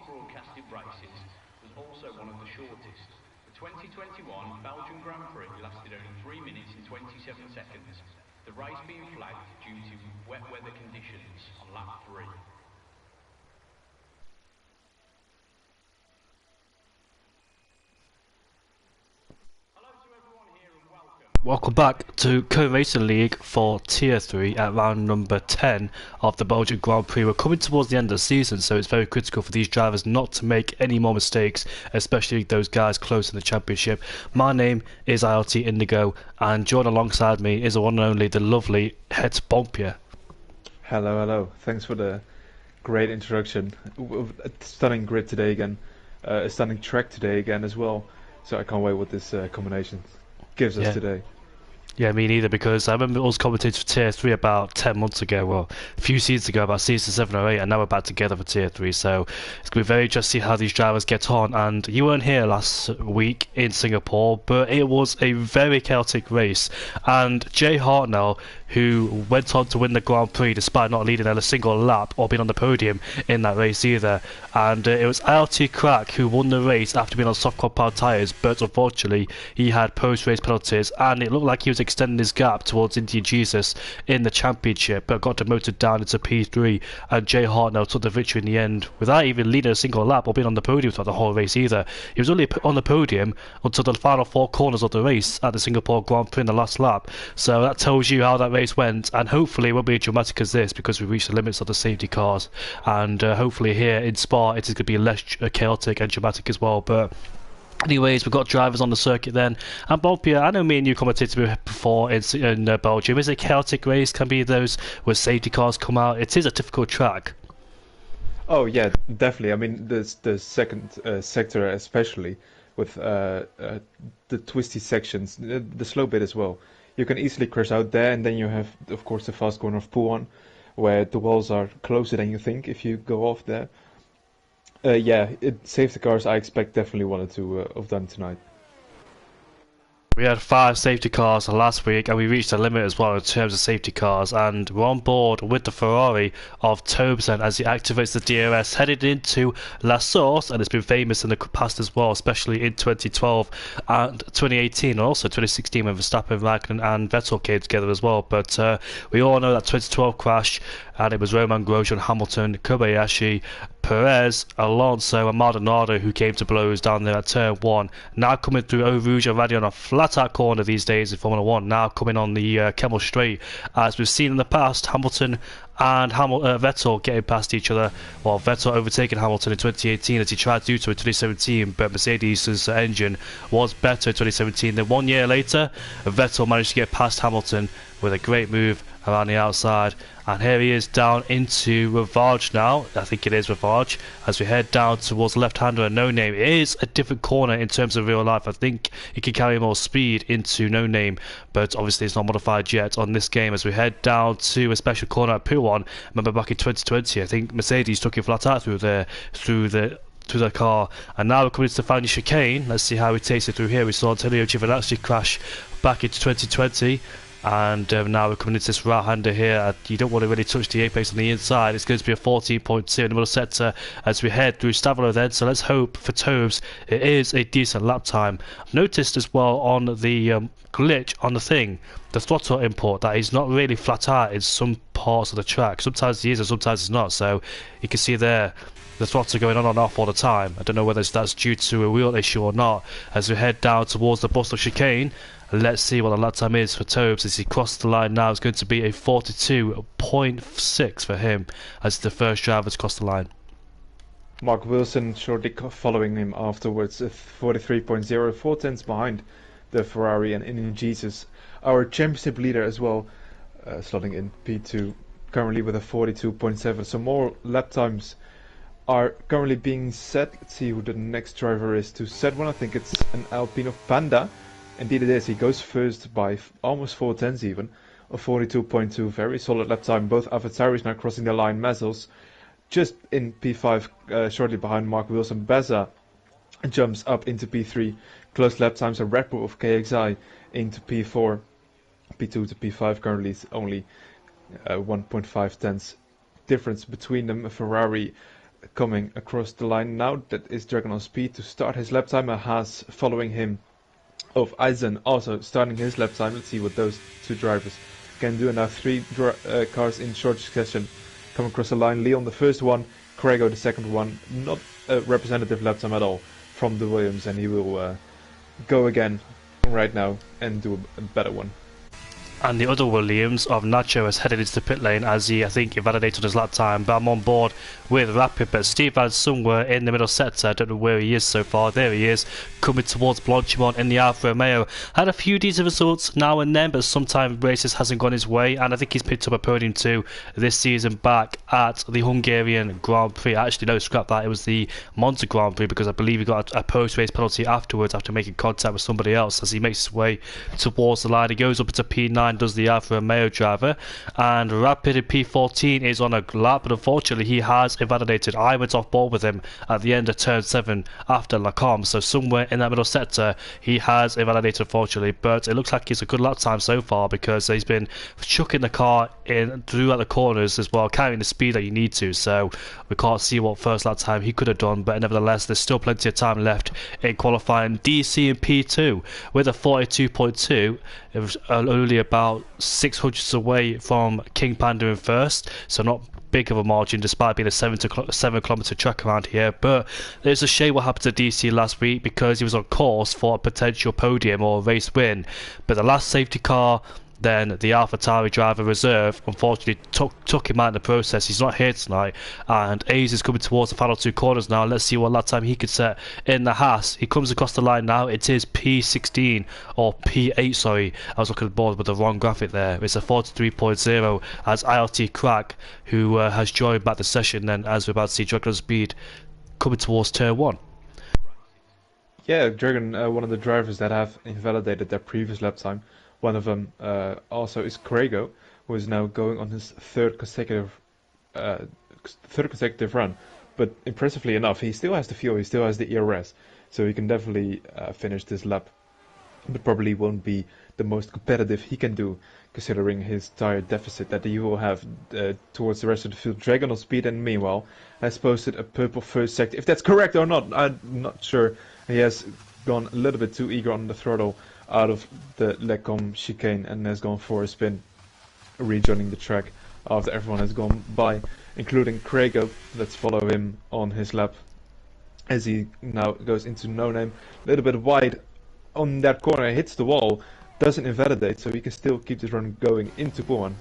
broadcasted races was also one of the shortest. The 2021 Belgian Grand Prix lasted only 3 minutes and 27 seconds, the race being flagged due to wet weather conditions on lap 3. Welcome back to Co-Racing League for Tier 3 at round number 10 of the Belgian Grand Prix. We're coming towards the end of the season, so it's very critical for these drivers not to make any more mistakes, especially those guys close in the championship. My name is ILT Indigo, and joined alongside me is the one and only, the lovely Het Bompje. Hello, hello. Thanks for the great introduction. Stunning grid today again, a stunning track today again as well. So I can't wait what this combination gives us today. Yeah, me neither, because I remember us commentating for Tier 3 about 10 months ago, well, a few seasons ago, about season 7 or 8, and now we're back together for Tier 3, so it's going to be very interesting to see how these drivers get on. And you weren't here last week in Singapore, but it was a very chaotic race, and Jay Hartnell, who went on to win the Grand Prix despite not leading a single lap or being on the podium in that race either. And it was ILT Crack who won the race after being on soft compound tyres, but unfortunately he had post-race penalties, and it looked like he was extending his gap towards Indian Jesus in the championship, but got demoted down into P3, and Jay Hartnell took the victory in the end without even leading a single lap or being on the podium throughout the whole race either. He was only on the podium until the final 4 corners of the race at the Singapore Grand Prix in the last lap. So that tells you how that race went, and hopefully it won't be as dramatic as this because we've reached the limits of the safety cars, and hopefully here in Spa it is going to be less chaotic and dramatic as well. But anyways, we've got drivers on the circuit then. And Bompje, I know me and you commentated before in Belgium. Is a chaotic race, can be those where safety cars come out. It is a difficult track. Oh yeah, definitely. I mean, the second sector especially, with the twisty sections, the slow bit as well. You can easily crash out there, and then you have, of course, the fast corner of Pool 1, where the walls are closer than you think if you go off there. Safety cars I expect definitely wanted to have done tonight. We had 5 safety cars last week, and we reached the limit as well in terms of safety cars, and we're on board with the Ferrari of Tobsen as he activates the DRS headed into La Source, and it's been famous in the past as well, especially in 2012 and 2018, and also 2016 when Verstappen, Raikkonen and Vettel came together as well. But we all know that 2012 crash, and it was Romain Grosjean, Hamilton, Kobayashi, Perez, Alonso and Maldonado who came to blows down there at turn 1. Now coming through Eau Rouge already on a flat out corner these days in Formula 1, now coming on the Kemmel Straight. As we've seen in the past, Hamilton and Vettel getting past each other, while Vettel overtaking Hamilton in 2018 as he tried to do so in 2017, but Mercedes' engine was better in 2017. Then 1 year later, Vettel managed to get past Hamilton with a great move around the outside, and here he is down into Ravage now. I think it is Ravage as we head down towards the left-hander and No Name. It is a different corner in terms of real life. I think it can carry more speed into No Name, but obviously it's not modified yet on this game as we head down to a special corner at P1. Remember back in 2020, I think Mercedes took it flat out through the car, and now we're coming to the final chicane. Let's see how he takes it through here. We saw Antonio Giovinazzi crash back into 2020, and now we're coming into this right-hander here. You don't want to really touch the apex on the inside. It's going to be a 14.2 in the middle sector as we head through Stavolo then, so let's hope for Tobes it is a decent lap time. I've noticed as well on the glitch on the throttle import, that he's not really flat out in some parts of the track. Sometimes he is and sometimes he's not, so you can see there the throttle going on and off all the time. I don't know whether that's due to a wheel issue or not. As we head down towards the Boston chicane, let's see what the lap time is for Tobes as he crossed the line now. It's going to be a 42.6 for him as the first driver to cross the line. Mark Wilson shortly following him afterwards, 43.0, 4 tenths behind the Ferrari and Indian Jesus. Our championship leader as well, slotting in P2, currently with a 42.7. So more lap times are currently being set. Let's see who the next driver is to set one. I think it's an Alpino Panda. Indeed it is. He goes first by almost 4 tenths even, of 42.2. Very solid lap time. Both AlphaTauris now crossing the line. Mazzels just in P5, shortly behind Mark Wilson. Beza jumps up into P3. Close lap times. A Red Bull of KXI into P4. P2 to P5 currently is only 1.5 tenths difference between them. A Ferrari coming across the line now. That is Dragon on speed to start his lap time. Haas following him. Of Eisen also starting his lap time. Let's see what those two drivers can do. And now three cars in short succession come across the line. Leon the first one, Craigo the second one. Not a representative lap time at all from the Williams, and he will go again right now and do a better one. And the other Williams of Nacho has headed into the pit lane as he, I think, invalidated his lap time. But I'm on board with Rapid, but Steve Van's somewhere in the middle sector. I don't know where he is so far. There he is, coming towards Blanchimont in the Alfa Romeo. Had a few decent results now and then, but sometimes races hasn't gone his way. And I think he's picked up a podium too this season back at the Hungarian Grand Prix. Actually, no, scrap that. It was the Monza Grand Prix, because I believe he got a post-race penalty afterwards after making contact with somebody else as he makes his way towards the line. He goes up into P9. Does the Alfa Romeo driver, and Rapid in P14 is on a lap, but unfortunately he has invalidated. I went off board with him at the end of turn 7 after Lacombe, so somewhere in that middle sector he has invalidated, unfortunately. But it looks like it's a good lap time so far, because he's been chucking the car in throughout the corners as well, carrying the speed that you need to, so we can't see what first lap time he could have done. But nevertheless, there's still plenty of time left in qualifying. DC in P2 with a 42.2. It was only about 600s away from King Panda in first, so not big of a margin despite being a 7 kilometre track around here. But there's a shame what happened to DC last week, because he was on course for a potential podium or a race win, but the last safety car, then the AlphaTauri driver reserve, unfortunately took him out in the process. He's not here tonight, and Ace is coming towards the final two corners now. Let's see what lap time he could set in the Haas. He comes across the line now. It is P16 or P8, sorry. I was looking at the board with the wrong graphic there. It's a 43.0 as ILT Crack, who has joined back the session then, as we're about to see Dragon Speed coming towards turn 1. Yeah, Dragon, one of the drivers that have invalidated their previous lap time. One of them also is Craigo, who is now going on his third consecutive run. But impressively enough, he still has the fuel, he still has the ERS, so he can definitely finish this lap. But probably won't be the most competitive he can do, considering his tire deficit that he will have towards the rest of the field. Dragon on speed, and meanwhile has posted a purple first sector. If that's correct or not, I'm not sure. He has gone a little bit too eager on the throttle out of the Lecom chicane and has gone for a spin, rejoining the track after everyone has gone by, including Craigo. Let's follow him on his lap as he now goes into no name, a little bit wide on that corner, hits the wall, doesn't invalidate, so he can still keep this run going into Poole.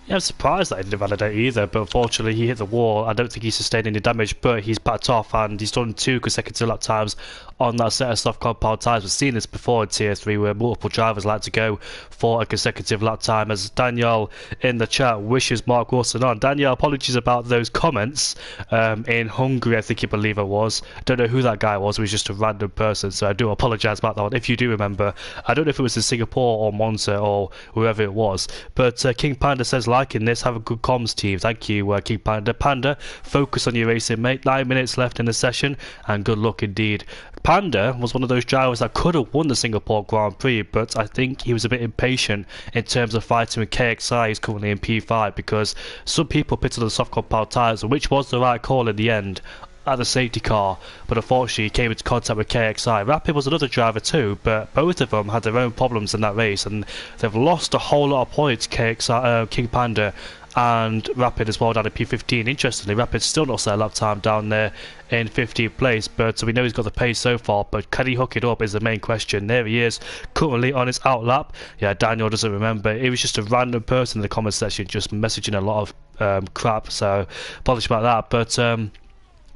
Yeah, I'm surprised that he didn't validate either, but unfortunately he hit the wall. I don't think he sustained any damage, but he's backed off, and he's done 2 consecutive lap times on that set of soft compound tyres. We've seen this before in Tier 3, where multiple drivers like to go for a consecutive lap time, as Danielle in the chat wishes Mark Wilson on. Danielle, apologies about those comments in Hungary, I think you believe it was. Don't know who that guy was, he was just a random person, so I do apologise about that one. If you do remember, I don't know if it was in Singapore or Monza or whoever it was, but King Panda says, liking this, have a good comms team. Thank you, King Panda. Panda, focus on your racing, mate. 9 minutes left in the session, and good luck indeed. Panda was one of those drivers that could have won the Singapore Grand Prix, but I think he was a bit impatient in terms of fighting with KXI. He's currently in P5, because some people pitted on the soft compound tyres, which was the right call in the end at the safety car, but unfortunately he came into contact with KXI. Rapid was another driver too, but both of them had their own problems in that race, and they've lost a whole lot of points, KXI, King Panda and Rapid as well down at P15. Interestingly, Rapid's still not set a lap time down there in 15th place, but we know he's got the pace so far, but can he hook it up is the main question. There he is, currently on his out lap. Yeah, Daniel doesn't remember. It was just a random person in the comment section just messaging a lot of crap, so apologies about that. But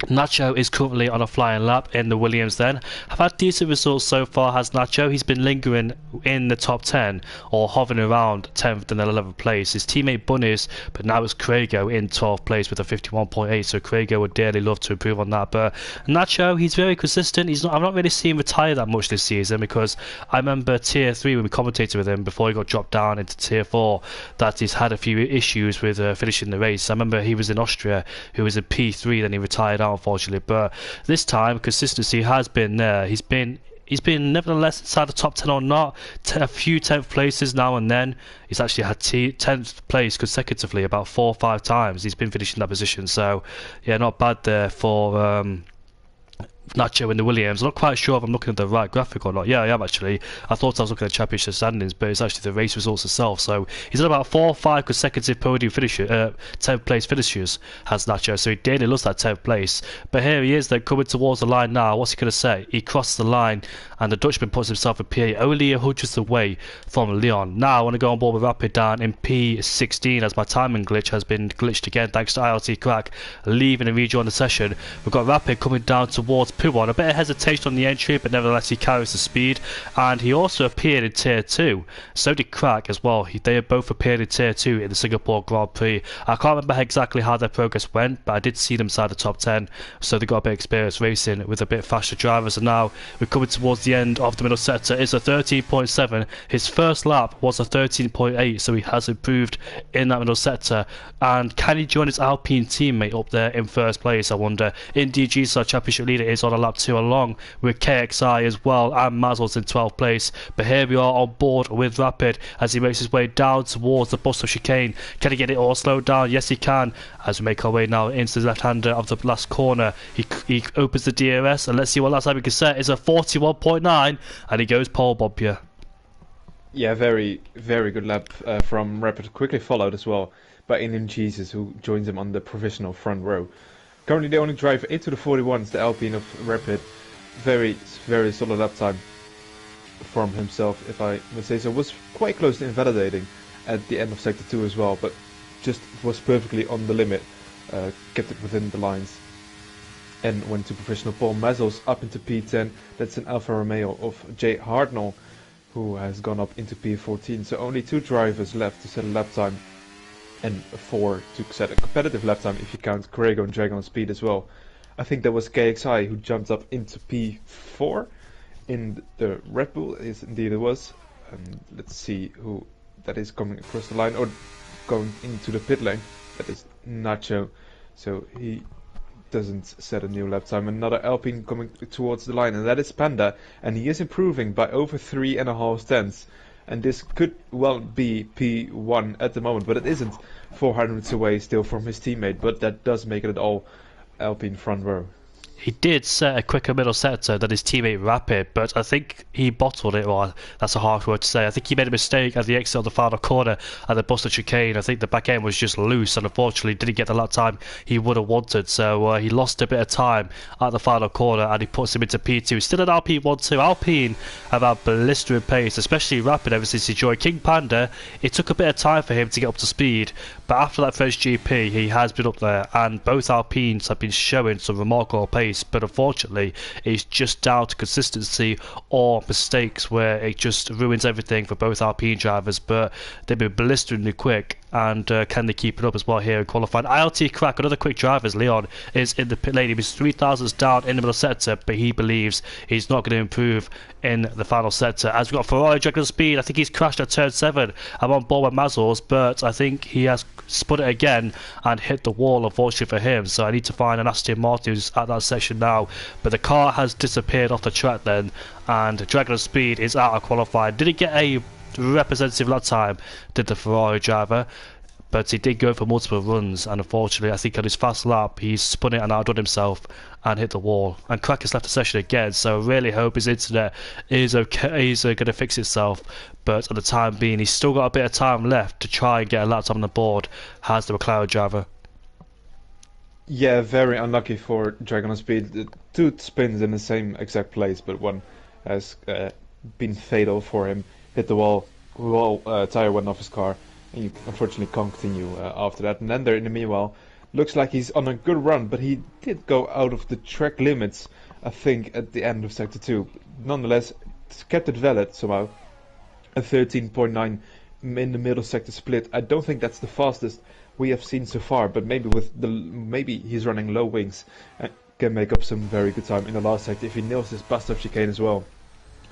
Nacho is currently on a flying lap in the Williams then. Have had decent results so far, has Nacho. He's been lingering in the top 10 or hovering around 10th and 11th place. His teammate Bunnies, but now it's Craigo in 12th place with a 51.8, so Craigo would dearly love to improve on that. But Nacho, he's very consistent. I'm not really seeing him retire that much this season, because I remember Tier 3 when we commentated with him before he got dropped down into Tier 4 that he's had a few issues with finishing the race. I remember he was in Austria, who was in P3, then he retired out unfortunately, but this time consistency has been there. He's been he's been nevertheless inside the top 10 or not. A few 10th places now and then. He's actually had 10th place consecutively about 4 or 5 times. He's been finishing that position. So, yeah, not bad there for Nacho in the Williams. I'm not quite sure if I'm looking at the right graphic or not. Yeah, I am actually. I thought I was looking at championship standings, but it's actually the race results itself. So he's at about 4 or 5 consecutive podium finishes, 10th place finishes has Nacho. So he daily lost that 10th place. But here he is, then coming towards the line now. What's he going to say? He crossed the line, and the Dutchman puts himself in P8, only 100th away from Leon. Now I want to go on board with Rapid down in P16 as my timing glitch has been glitched again thanks to ILT Crack leaving and rejoin the session. We've got Rapid coming down towards P1. A bit of hesitation on the entry, but nevertheless he carries the speed, and he also appeared in Tier 2. So did Crack as well. They both appeared in Tier 2 in the Singapore Grand Prix. I can't remember exactly how their progress went, but I did see them inside the top 10, so they got a bit of experience racing with a bit faster drivers. And now we're coming towards the end of the middle sector. It's a 13.7. His first lap was a 13.8, so he has improved in that middle sector. And can he join his Alpine teammate up there in first place, I wonder? Indeed, GSR Championship leader is on a lap 2 along with KXI as well, and Mazel's in 12th place. But here we are on board with Rapid as he makes his way down towards the bus of chicane. Can he get it all slowed down? Yes, he can. As we make our way now into the left-hander of the last corner, he opens the DRS, and let's see what last time we can set. It's a 41.9, and he goes pole bomb here. Yeah, very, very good lap from Rapid. Quickly followed as well by Indian Jesus, who joins him on the provisional front row. Currently, the only driver into the 41s, the Alpine of Rapid. Very, very solid lap time from himself, if I may say so. Was quite close to invalidating at the end of Sector 2 as well, but just was perfectly on the limit, kept it within the lines, and went to professional pole. Mazel's up into P10. That's an Alfa Romeo of Jay Hartnell, who has gone up into P14. So only 2 drivers left to set a lap time, and 4 to set a competitive lap time if you count Corrego and Dragon Speed as well. I think that was KXI who jumped up into P4 in the Red Bull. Yes, indeed it was. Let's see who that is coming across the line or going into the pit lane. That is Nacho. So he doesn't set a new lap time. Another Alpine coming towards the line, and that is Panda. And he is improving by over 3.5 tenths. And this could well be P1 at the moment, but it isn't. 400 away still from his teammate, but that does make it all Alpine front row. He did set a quicker middle sector than his teammate Rapid, but I think he bottled it, or that's a harsh word to say. I think he made a mistake at the exit of the final corner at the Buster chicane. I think the back end was just loose, and unfortunately didn't get the lap time he would have wanted, so he lost a bit of time at the final corner, and he puts him into P2. Still an Alpine 1-2. Alpine have had blistering pace, especially Rapid ever since he joined King Panda. It took a bit of time for him to get up to speed, but after that first GP, he has been up there, and both Alpines have been showing some remarkable pace. But unfortunately it's just down to consistency or mistakes where it just ruins everything for both Alpine drivers. But they've been blisteringly quick, and can they keep it up as well here in qualifying? ILT Crack, another quick driver, as Leon is in the pit lane. He's 3,000s down in the middle sector, but he believes he's not going to improve in the final sector. As we've got Ferrari Dragon Speed, I think he's crashed at turn 7. I'm on board with Mazel's, but I think he has spun it again and hit the wall, unfortunately for him. So I need to find an Aston Martin who's at that section now. But the car has disappeared off the track then, and Dragon Speed is out of qualifying. Did he get a representative lap time, did the Ferrari driver, but he did go for multiple runs, and unfortunately I think on his fast lap he spun it and outdone himself and hit the wall. And Crack has left the session again, so I really hope his internet is okay, he's going to fix itself. But at the time being, he's still got a bit of time left to try and get a lap time on the board, has the McLaren driver. Yeah, very unlucky for Dragon Speed. The 2 spins in the same exact place, but one has been fatal for him. Hit the wall, tire went off his car, and you unfortunately can't continue after that. And then there, in the meanwhile, looks like he's on a good run, but he did go out of the track limits, I think, at the end of Sector 2. Nonetheless, kept it valid somehow. A 13.9 in the middle sector split. I don't think that's the fastest we have seen so far, but maybe he's running low wings and can make up some very good time in the last sector if he nails this bust of chicane as well.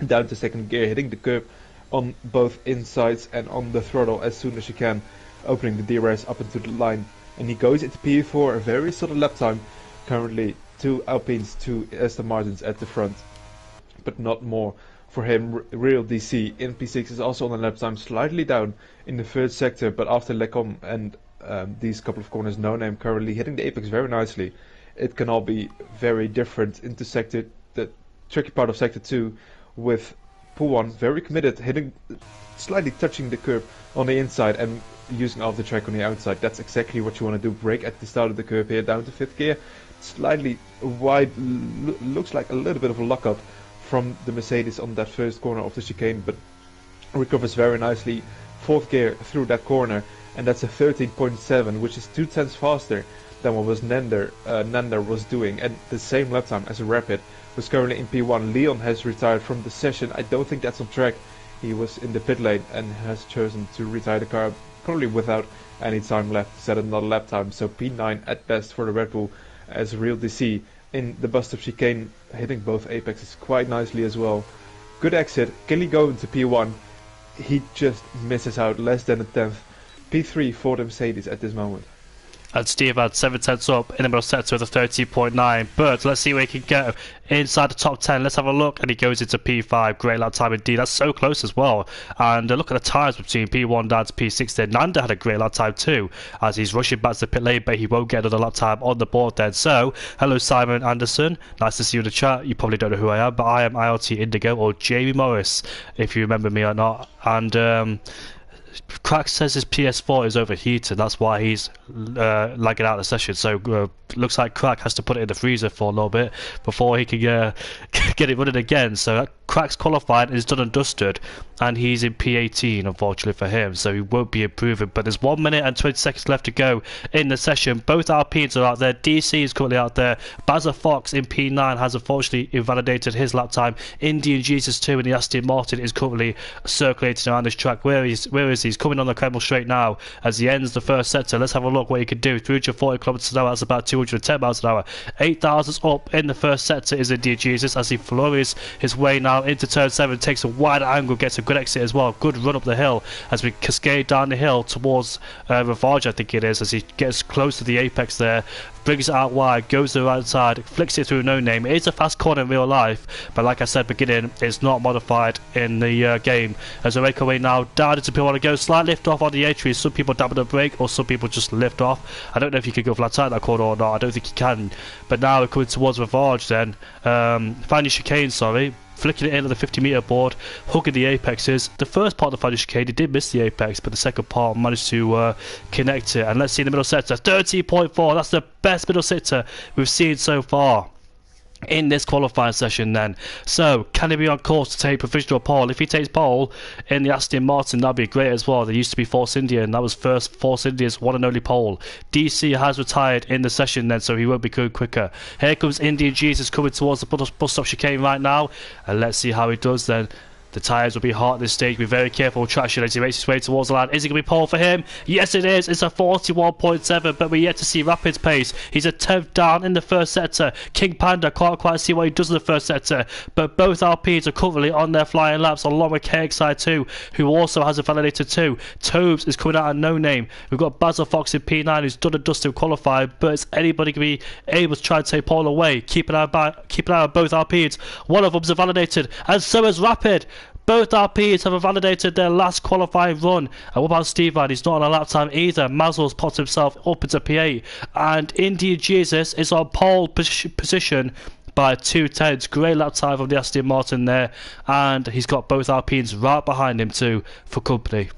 Down to second gear, hitting the curb on both insides and on the throttle as soon as you can, opening the DRS up into the line, and he goes into P4, a very solid lap time. Currently 2 Alpines, 2 Aston Martins at the front. but not more. For him, Real DC in P6 is also on the lap time, slightly down in the third sector, but after Lecom and these couple of corners, No Name currently hitting the apex very nicely. It can all be very different into the tricky part of sector 2, with Pool 1 very committed, hitting, slightly touching the curb on the inside and using off the track on the outside. That's exactly what you want to do. Brake at the start of the curve here, down to 5th gear. Slightly wide, looks like a little bit of a lockup from the Mercedes on that first corner of the chicane, but recovers very nicely. 4th gear through that corner, and that's a 13.7, which is 2/10 faster than what was Nander was doing, and the same lap time as a Rapid, who's currently in P1. Leon has retired from the session. I don't think that's on track. He was in the pit lane and has chosen to retire the car, probably without any time left to set another lap time. So P9 at best for the Red Bull, as Real DC in the bust-up chicane, hitting both apexes quite nicely as well. Good exit. Can he go into P1? He just misses out, less than a 10th. P3 for the Mercedes at this moment. And Steve had 7/10 up in the middle sector with a 30.9. But let's see where he can get inside the top 10. Let's have a look. And he goes into P5. Great lap time indeed. That's so close as well. And look at the times between P1 down to P6 there. Nanda had a great lap time too, as he's rushing back to the pit lane, but he won't get another lap time on the board then. So, hello Simon Anderson. Nice to see you in the chat. You probably don't know who I am, but I am ILT Indigo, or Jamie Morris, if you remember me or not. And Crack says his PS4 is overheated. That's why he's lagging out of the session. So looks like Crack has to put it in the freezer for a little bit before he can get it running again. So Crack's qualified and is done and dusted, and he's in P18 unfortunately for him. So he won't be improving. But there's 1 minute and 20 seconds left to go in the session. Both Alpines are out there. DC is currently out there. Bazza Fox in P9 has unfortunately invalidated his lap time. Indian Jesus 2 and the Aston Martin is currently circulating around this track. Where is he? He's coming on the Kreml straight now as he ends the first sector. Let's have a look what he can do. 340 kilometers an hour, that's about 210 miles an hour. 8,000 up in the first sector is Indian Jesus as he flurries his way now into turn 7, takes a wide angle, gets a good exit as well. Good run up the hill as we cascade down the hill towards Ravage, I think it is, as he gets close to the apex there. Brings it out wide, goes to the right side, flicks it through No Name. It is a fast corner in real life, but like I said beginning, it's not modified in the game. As we make our way now down into P1 to go, slight lift off on the entry. Some people dab the brake, or some people just lift off. I don't know if you can go flat out that corner or not. I don't think you can. But now we're coming towards Ravage then. Final chicane, sorry. Flicking it in on the 50-meter board, hugging the apexes. The first part of the final chicane, he did miss the apex, but the second part managed to connect it. And let's see the middle sector, 30.4. That's the best middle sector we've seen so far in this qualifying session then. So can he be on course to take provisional pole? If he takes pole in the Aston Martin, that'd be great as well. There used to be Force India, and that was first Force India's one and only pole. DC has retired in the session then, so he won't be going quicker. Here comes Indian Jesus coming towards the bus stop chicane right now, and let's see how he does then. The tyres will be hot at this stage. Be very careful with traction as he makes his way towards the line. Is it going to be pole for him? Yes, it is. It's a 41.7, but we're yet to see Rapid's pace. He's a 10th down in the first sector. King Panda can't quite see what he does in the first sector, but both Alpines are currently on their flying laps, along with KXI2, who also has a validator too. Tobes is coming out of No Name. We've got Basil Fox in P9, who's done and dusted qualified, but is anybody going to be able to try and take pole away? Keep an eye on both Alpines. One of them's a validated, and so is Rapid. Both RPs have validated their last qualifying run. And what about Steve Van? He's not on a lap time either. Mazel's popped himself up into P8. And Indian Jesus is on pole position by 2/10. Great lap time from the Aston Martin there. And he's got both RPs right behind him too for company.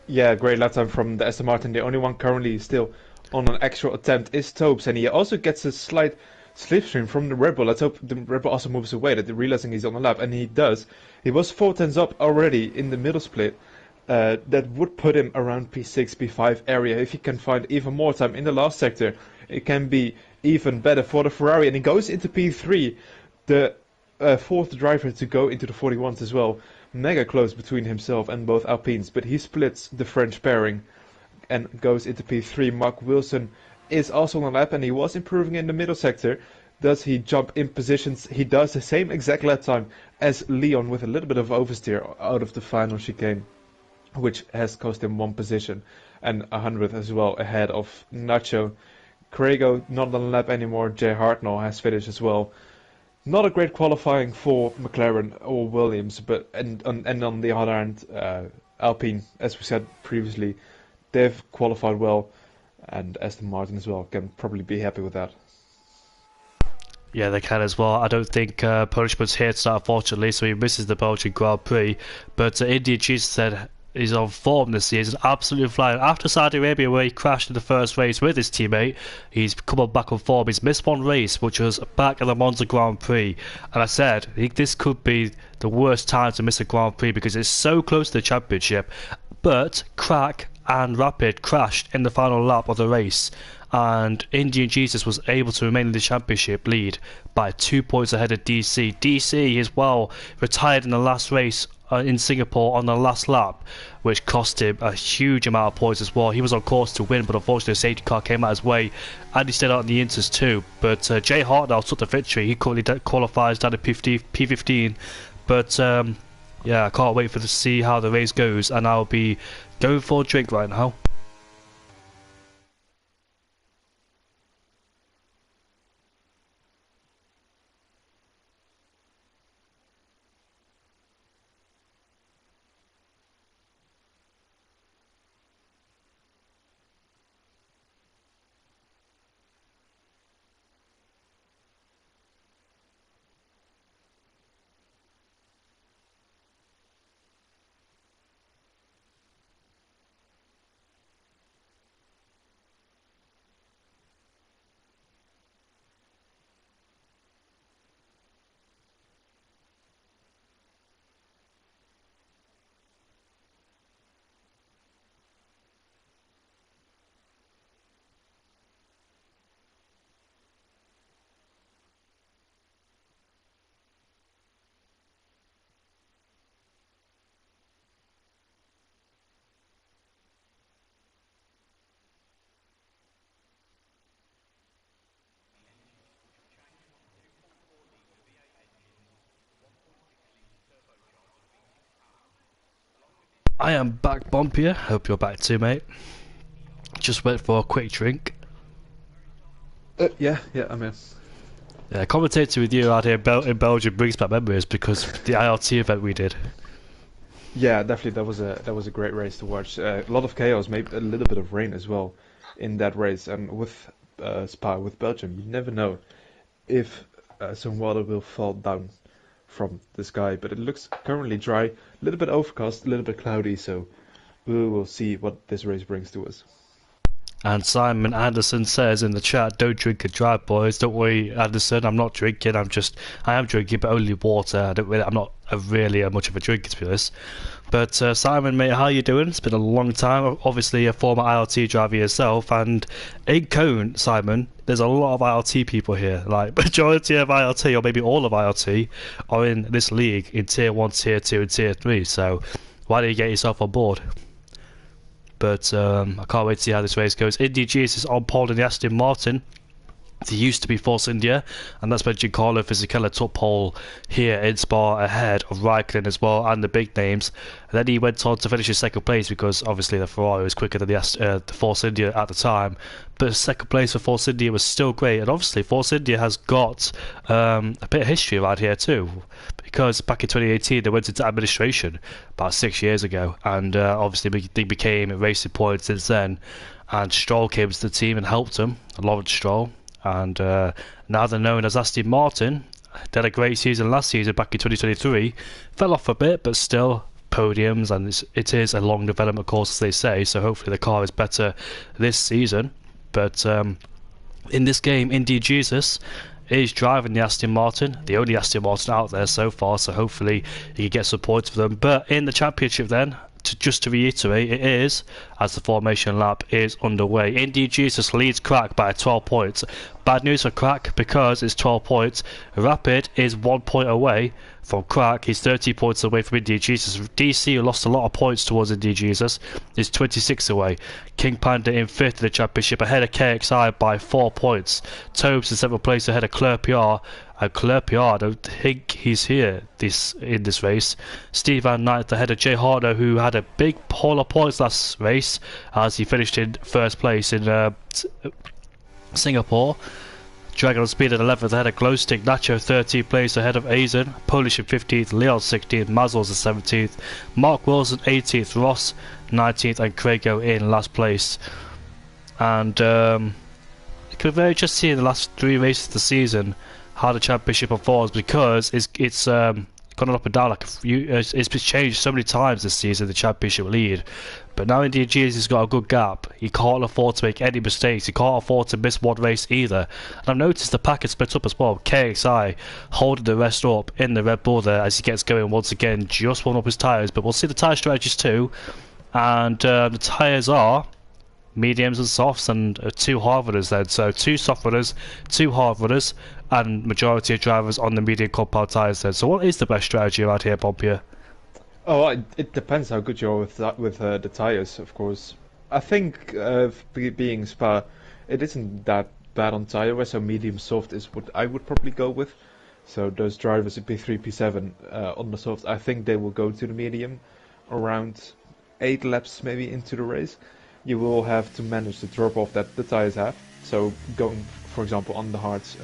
Yeah, great lap time from the Aston Martin. The only one currently still on an extra attempt is Tobes. And he also gets a slight slipstream from the Red Bull. Let's hope the Red Bull also moves away, that they're realizing he's on the lap, and he does. He was 4/10 up already in the middle split. That would put him around P6, P5 area. If he can find even more time in the last sector, it can be even better for the Ferrari. And he goes into P3, the fourth driver to go into the 41s as well. Mega close between himself and both Alpines, but he splits the French pairing and goes into P3. Mark Wilson is also on the lap, and he was improving in the middle sector. Does he jump in positions? He does the same exact lap time as Leon, with a little bit of oversteer out of the final chicane, which has cost him 1 position and 100 as well ahead of Nacho. Craigo not on the lap anymore. Jay Hartnell has finished as well. Not a great qualifying for McLaren or Williams, but and on the other hand, Alpine, as we said previously, they've qualified well, and Aston Martin as well can probably be happy with that. Yeah, they can as well. I don't think punishment's here tonight, unfortunately, so he misses the Belgian Grand Prix. But Indian Jesus said he's on form this season, absolutely flying. After Saudi Arabia, where he crashed in the first race with his teammate, he's come on back on form. He's missed one race, which was back at the Monza Grand Prix. And I said, this could be the worst time to miss a Grand Prix because it's so close to the championship. But Crack and Rapid crashed in the final lap of the race, and Indian Jesus was able to remain in the championship lead by 2 points ahead of DC. DC as well retired in the last race in Singapore on the last lap, which cost him a huge amount of points as well. He was on course to win, but unfortunately a safety car came out his way, and he stayed out in the Inters too. But Jay Hartnell took the victory. He currently qualifies down to P15. But yeah, I can't wait to see how the race goes, and I'll be going for a drink right now. I am back, Bompier. Hope you're back too, mate. Just went for a quick drink. Yeah, I'm here. Yeah, commentating with you out here in Belgium brings back memories because the IRT event we did. Yeah, definitely that was a great race to watch. A lot of chaos, maybe a little bit of rain as well in that race. And with Spa, with Belgium, you never know if some water will fall down from the sky. But it looks currently dry, a little bit overcast, a little bit cloudy. So we will see what this race brings to us. And Simon Anderson says in the chat, "Don't drink and drive, boys." Don't worry, Anderson. I'm not drinking. I am drinking, but only water. I'm not really much of a drinker, to be honest. But Simon, mate, how you doing? It's been a long time. Obviously, a former ILT driver yourself, and in Cone, Simon, there's a lot of ILT people here. Like majority of ILT, or maybe all of ILT, are in this league in Tier 1, Tier 2, and Tier 3. So why don't you get yourself on board? But I can't wait to see how this race goes. Indy GS is on pole in the Aston Martin. He used to be Force India, and that's when Giancarlo Fisichella took pole here in Spa ahead of Raikkonen as well, and the big names. And then he went on to finish in second place because obviously the Ferrari was quicker than the Force India at the time. But second place for Force India was still great, and obviously Force India has got a bit of history around here too, because back in 2018 they went into administration about 6 years ago, and obviously they became Racing Point since then. And Stroll came to the team and helped them, Lawrence Stroll. And now they're known as Aston Martin. They had a great season last season back in 2023. Fell off a bit, but still podiums, and it is a long development course, as they say. So hopefully the car is better this season. But in this game, Indy Jesus is driving the Aston Martin, the only Aston Martin out there so far. So hopefully he can get some points for them. But in the championship, then, just to reiterate, it is as the formation lap is underway. Indy Jesus leads Crack by 12 points. Bad news for Crack because it's 12 points. Rapid is 1 point away from Crack. He's 30 points away from Indy Jesus. DC, who lost a lot of points towards Indy Jesus, is 26 away. King Panda in 5th in the championship, ahead of KXI by 4 points. Tobes in 7th place ahead of Claire PR. And Claire PR, I don't think he's here in this race. Steve Van 9th ahead of Jay Harder, who had a big haul of points last race as he finished in 1st place in Singapore. Dragon on speed at 11th ahead of Glowstick, Nacho 13th place ahead of Azen, Polish in 15th, Leon 16th, Mazels in 17th, Mark Wilson 18th, Ross 19th and Craigo in last place. And it could be very interesting in the last 3 races of the season how the championship performs, because it's gone up and down like it's been changed so many times this season, the championship lead. But now Indian GS has got a good gap. He can't afford to make any mistakes. He can't afford to miss one race either. And I've noticed the pack is split up as well. KXI holding the rest up in the Red Bull there as he gets going once again, just warm up his tyres. But we'll see the tyre strategies too. And the tyres are mediums and softs, and 2 hard runners then. So 2 soft runners, 2 hard runners, and majority of drivers on the medium compound tyres then. So what is the best strategy around here, Pompier? Oh, it depends how good you are with the tires, of course. I think being Spa, it isn't that bad on tire wear, so medium soft is what I would probably go with. So those drivers in P3, P7 on the soft, I think they will go to the medium around 8 laps maybe into the race. You will have to manage the drop off that the tires have. So going, for example, on the hards,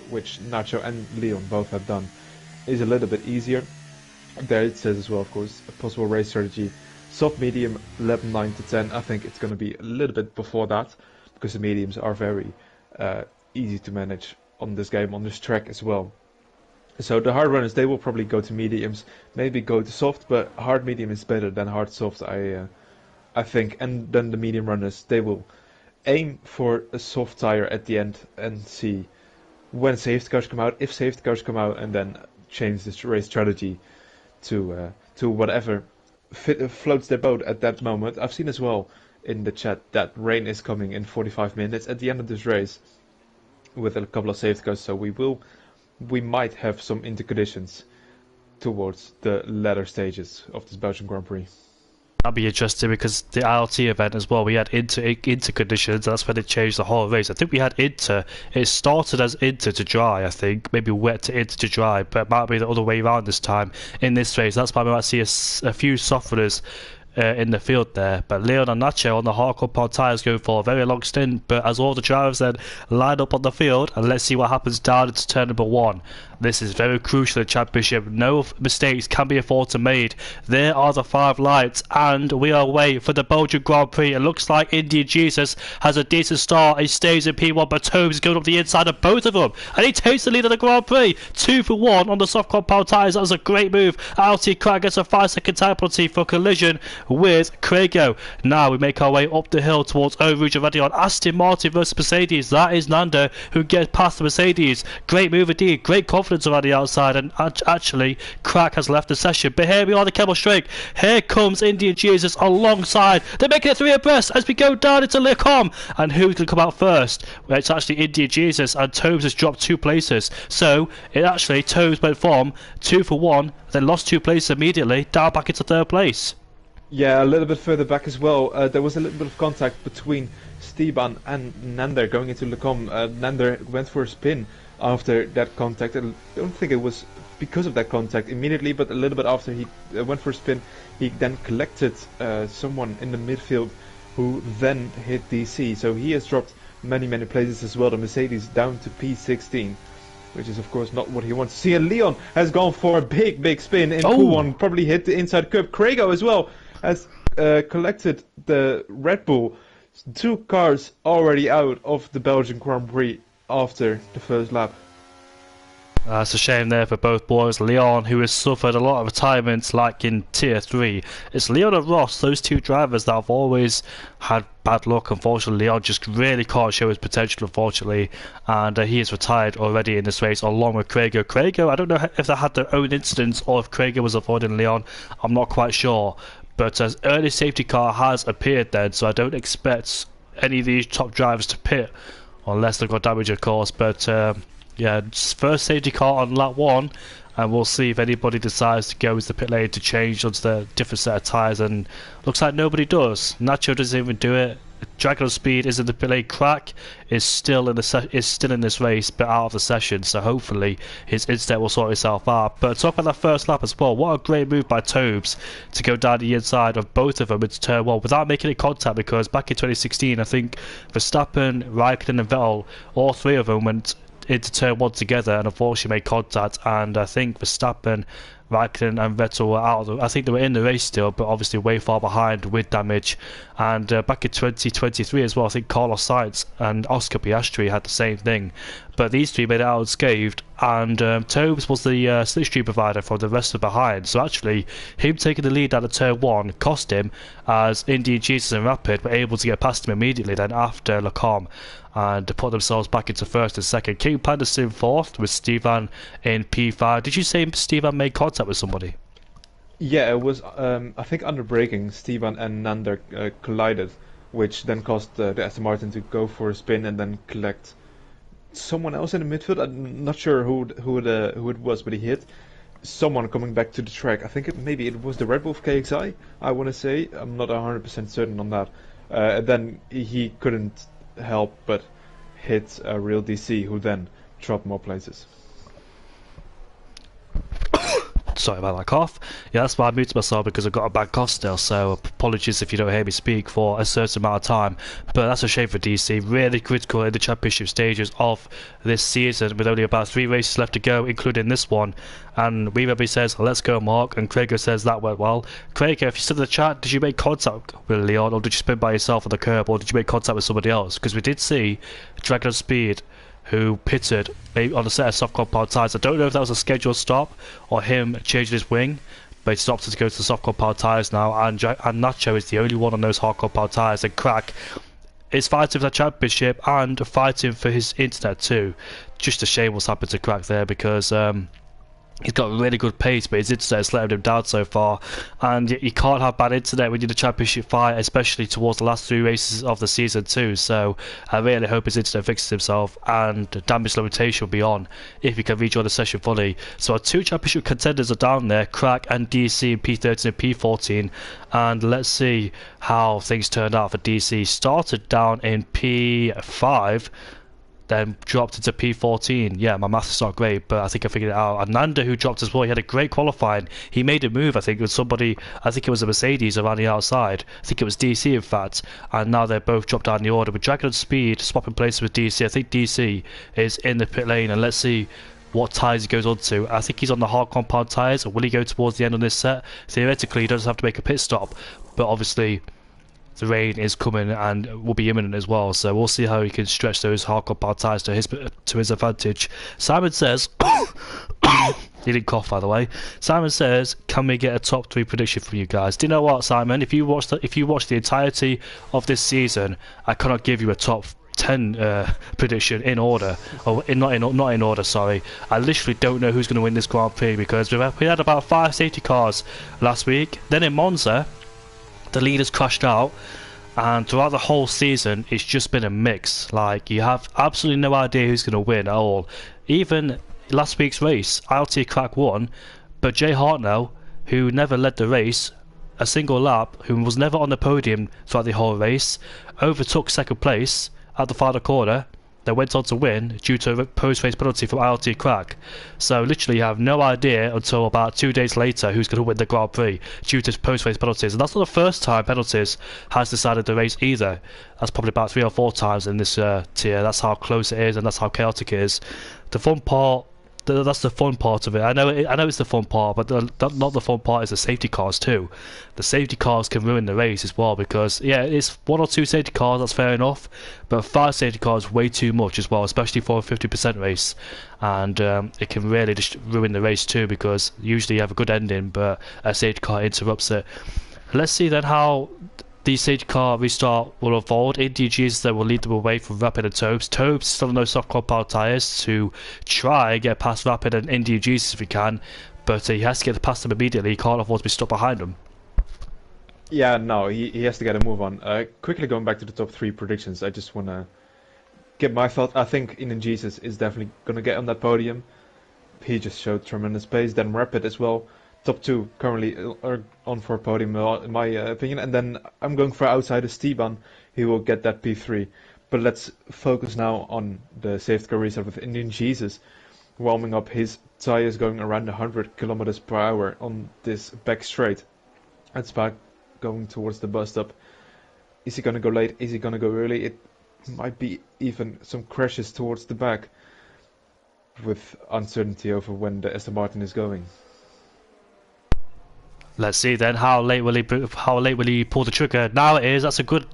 which Nacho and Leon both have done, is a little bit easier. There it says as well, of course, a possible race strategy: soft, medium, 11, 9 to 10. I think it's going to be a little bit before that, because the mediums are very easy to manage on this game, on this track as well. So the hard runners, they will probably go to mediums, maybe go to soft, but hard medium is better than hard soft, I think. And then the medium runners, they will aim for a soft tire at the end and see when safety cars come out, if safety cars come out, and then change this race strategy to whatever floats their boat at that moment. I've seen as well in the chat that rain is coming in 45 minutes at the end of this race with a couple of safety cars, so we might have some interconditions towards the latter stages of this Belgian Grand Prix. That'd be interesting, because the ILT event as well, we had inter conditions. That's when they changed the whole race. I think we had inter. It started as inter to dry, I think, maybe wet to inter to dry, but it might be the other way around this time in this race. That's why we might see a few soft runners in the field there. But Leon and Nacho on the hard compound tyres going for a very long stint. But as all the drivers then line up on the field, and let's see what happens down into turn number 1. This is very crucial in the championship. No mistakes can be afforded to made. There are the 5 lights, and we are away for the Belgian Grand Prix. It looks like Indian Jesus has a decent start. He stays in P1, but Tobes is going up the inside of both of them, and he takes the lead of the Grand Prix. 2 for 1 on the soft compound tyres. That was a great move. LT Craig gets a 5-second time penalty for collision with Craigo. Now we make our way up the hill towards Eau Rouge already on Aston Martin versus Mercedes. That is Nando who gets past the Mercedes. Great move indeed. Great confidence around the outside, and actually Crack has left the session. But here we are, the Kemmel Straight. Here comes Indian Jesus alongside. They're making it 3 abreast as we go down into Le Com. And who's going to come out first? Well, it's actually Indian Jesus, and Tobes has dropped 2 places. So it actually, Tobes went from 2 for 1, then lost 2 places immediately, down back into 3rd place. Yeah, a little bit further back as well. There was a little bit of contact between Steban and Nander going into Le Com. Nander went for a spin after that contact. I don't think it was because of that contact immediately, but a little bit after he went for a spin, he then collected someone in the midfield who then hit DC. So he has dropped many places as well. The Mercedes down to P16, which is of course not what he wants to see. And Leon has gone for a big spin in Q1, probably hit the inside curb. Craigo as well has collected the Red Bull. 2 cars already out of the Belgian Grand Prix after the first lap. It's a shame there for both boys. Leon, who has suffered a lot of retirements like in Tier 3. It's Leon and Ross, those 2 drivers that have always had bad luck. Unfortunately, Leon just really can't show his potential, unfortunately, and he is retired already in this race along with Craigo. Craigo, I don't know if they had their own incidents or if Craigo was avoiding Leon. I'm not quite sure. But an early safety car has appeared then, so I don't expect any of these top drivers to pit unless they've got damage, of course. But yeah, first safety car on lap 1, and we'll see if anybody decides to go into the pit lane to change onto the different set of tyres. And looks like nobody does. Nacho doesn't even do it. Dragon of Speed is in the pit lane. Crack is still in this race, but out of the session. So hopefully his internet will sort itself out. But talk about that first lap as well. What a great move by Tobes to go down the inside of both of them into turn 1 without making any contact. Because back in 2016, I think Verstappen, Raikkonen, and Vettel, all three of them went into turn 1 together and unfortunately made contact. And I think Verstappen, Raikkonen and Vettel were out. I think they were in the race still, but obviously way far behind with damage. And back in 2023 as well, I think Carlos Sainz and Oscar Piastri had the same thing. But these three made it out unscathed, and Tobes was the slipstream provider for the rest of behind. So actually, him taking the lead out of turn 1 cost him, as Indy, Jesus and Rapid were able to get past him immediately then after Lacombe, and put themselves back into first and second. King Panderson fourth, with Stevan in P5. Did you say Stevan made contact with somebody? Yeah, it was, I think under braking, Stevan and Nander collided, which then caused the Aston Martin to go for a spin and then collect someone else in the midfield. I'm not sure who it was, but he hit someone coming back to the track. I think maybe it was the Red Bull KXI, I want to say. I'm not 100% certain on that. And then he couldn't help but hit a real DC, who then dropped more places. Sorry about that cough. Yeah, that's why I muted myself, because I've got a bad cough still, so apologies if you don't hear me speak for a certain amount of time. But that's a shame for DC. Really critical in the championship stages of this season, with only about 3 races left to go, including this one. And Weeberby says, let's go Mark, and Craig says that went well. Craig, if you stood in the chat, did you make contact with Leon, or did you spin by yourself on the curb, or did you make contact with somebody else? Because we did see Dragon of Speed, who pitted on a set of soft compound tyres. I don't know if that was a scheduled stop or him changing his wing, but he's opted to go to the soft compound tyres now, and Nacho is the only one on those hard compound tyres, and Crack is fighting for the championship and fighting for his internet too. Just a shame what's happened to Crack there, because he's got really good pace, but his internet has letting him down so far, and you can't have bad internet when you're in the championship fight, especially towards the last 3 races of the season too. So I really hope his internet fixes himself and damage limitation will be on if he can rejoin the session fully. So our 2 championship contenders are down there, Crack and DC in P13 and P14, and let's see how things turned out for DC. Started down in P5, then dropped into P14. Yeah, my maths is not great, but I think I figured it out. Ananda, who dropped as well, he had a great qualifying. He made a move, I think, with somebody, I think it was a Mercedes around the outside. I think it was DC, in fact. And now they're both dropped down the order. With Dragon of Speed swapping places with DC, I think DC is in the pit lane, and let's see what tyres he goes on to. I think he's on the hard compound tyres, or will he go towards the end on this set? Theoretically, he doesn't have to make a pit stop, but obviously the rain is coming and will be imminent as well, so we'll see how he can stretch those hard compound tyres to his advantage. Simon says, he didn't cough by the way. Simon says, can we get a top 3 prediction from you guys? Do you know what, Simon? If you watch the entirety of this season, I cannot give you a top 10 prediction in order, or not in order. Sorry, I literally don't know who's going to win this Grand Prix, because we had about 5 safety cars last week. Then in Monza, the leaders crashed out, and throughout the whole season it's just been a mix. Like, you have absolutely no idea who's going to win at all. Even last week's race, ILT Crack won, but Jay Hartnell, who never led the race a single lap, who was never on the podium throughout the whole race, overtook second place at the final corner, then went on to win due to a post-race penalty from ILT Crack. So literally you have no idea until about 2 days later who's going to win the Grand Prix due to post-race penalties. And that's not the first time penalties has decided the race either. That's probably about 3 or 4 times in this tier. That's how close it is, and that's how chaotic it is. The fun part, that's the fun part of it. I know it's the fun part, but not the fun part is the safety cars too. The safety cars can ruin the race as well, because yeah, it's 1 or 2 safety cars, that's fair enough, but 5 safety cars is way too much as well, especially for a 50% race, and it can really just ruin the race too, because usually you have a good ending, but a safety car interrupts it. Let's see then how the safety car restart will evolve. ADGs that will lead them away from Rapid and Tobes. Tobes still on those soft compound tyres to try and get past Rapid and NDGs if he can, but he has to get past them immediately. He can't afford to be stuck behind them. Yeah, no, he has to get a move on. Quickly going back to the top 3 predictions, I just want to get my thought. I think Ian Jesus is definitely going to get on that podium. He just showed tremendous pace. Then Rapid as well. Top 2 currently are on for a podium in my opinion, and then I'm going for outsider Steban. he will get that P3. But let's focus now on the safety car restart with Indian Jesus, warming up his tires going around 100 kilometers per hour on this back straight. That's back going towards the bus stop. Is he going to go late? Is he going to go early? It might be even some crashes towards the back, with uncertainty over when the Aston Martin is going. Let's see then, how late will he pull the trigger? Now it is. That's a good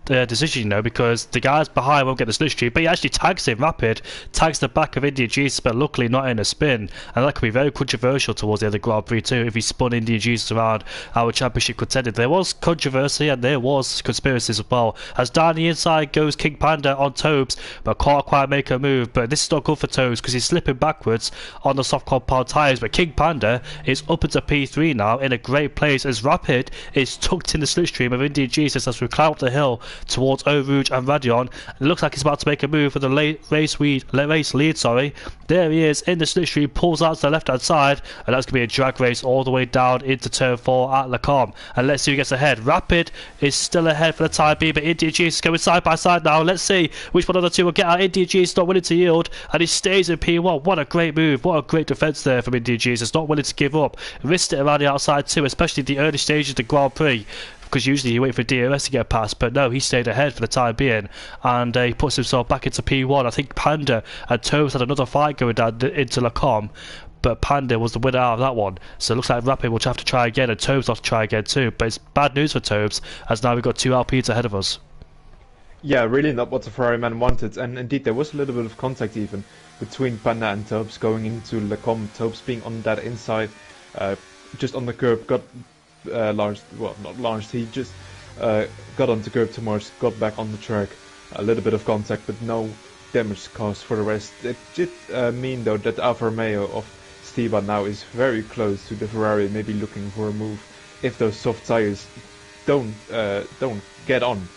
decision, you know, because the guys behind won't get the slipstream, but he actually tags him. Rapid tags the back of India Jesus, but luckily not in a spin, and that could be very controversial towards the other Grand Prix too if he spun India Jesus around our championship contender. There was controversy and there was conspiracies as well, as down the inside goes King Panda on Tobes, but can't quite make a move. But this is not good for Tobes because he's slipping backwards on the soft compound tyres. But King Panda is up into P3 now in a great place, as Rapid is tucked in the slipstream of India Jesus as we climb up the hill towards Eau Rouge and Radion. It looks like he's about to make a move for the race lead. There he is in the slipstream, pulls out to the left hand side, and that's going to be a drag race all the way down into turn 4 at Le Combe. And let's see who gets ahead. Rapid is still ahead for the time being, but India Jesus is going side by side now. Let's see which one of the two will get out. India Jesus not willing to yield, and he stays in P1. What a great move, what a great defence there from India Jesus, not willing to give up. Risked it around the outside too, especially the early stages of the Grand Prix, because usually you wait for DRS to get past, but no, he stayed ahead for the time being, and he puts himself back into P1. I think Panda and Tobes had another fight going down into Le Combe, but Panda was the winner out of that one, so it looks like Rapid will have to try again, and Tobes will have to try again too. But it's bad news for Tobes, as now we've got 2 Alpines ahead of us. Yeah, really not what the Ferrari man wanted, and indeed there was a little bit of contact even between Panda and Tobes going into Le Combe. Tobes being on that inside, just on the curb, got launched, well, not launched, he just got onto curb to Mars, got back on the track. A little bit of contact, but no damage caused for the rest. It did mean though that Alfa Romeo of Esteban now is very close to the Ferrari, maybe looking for a move if those soft tires don't get on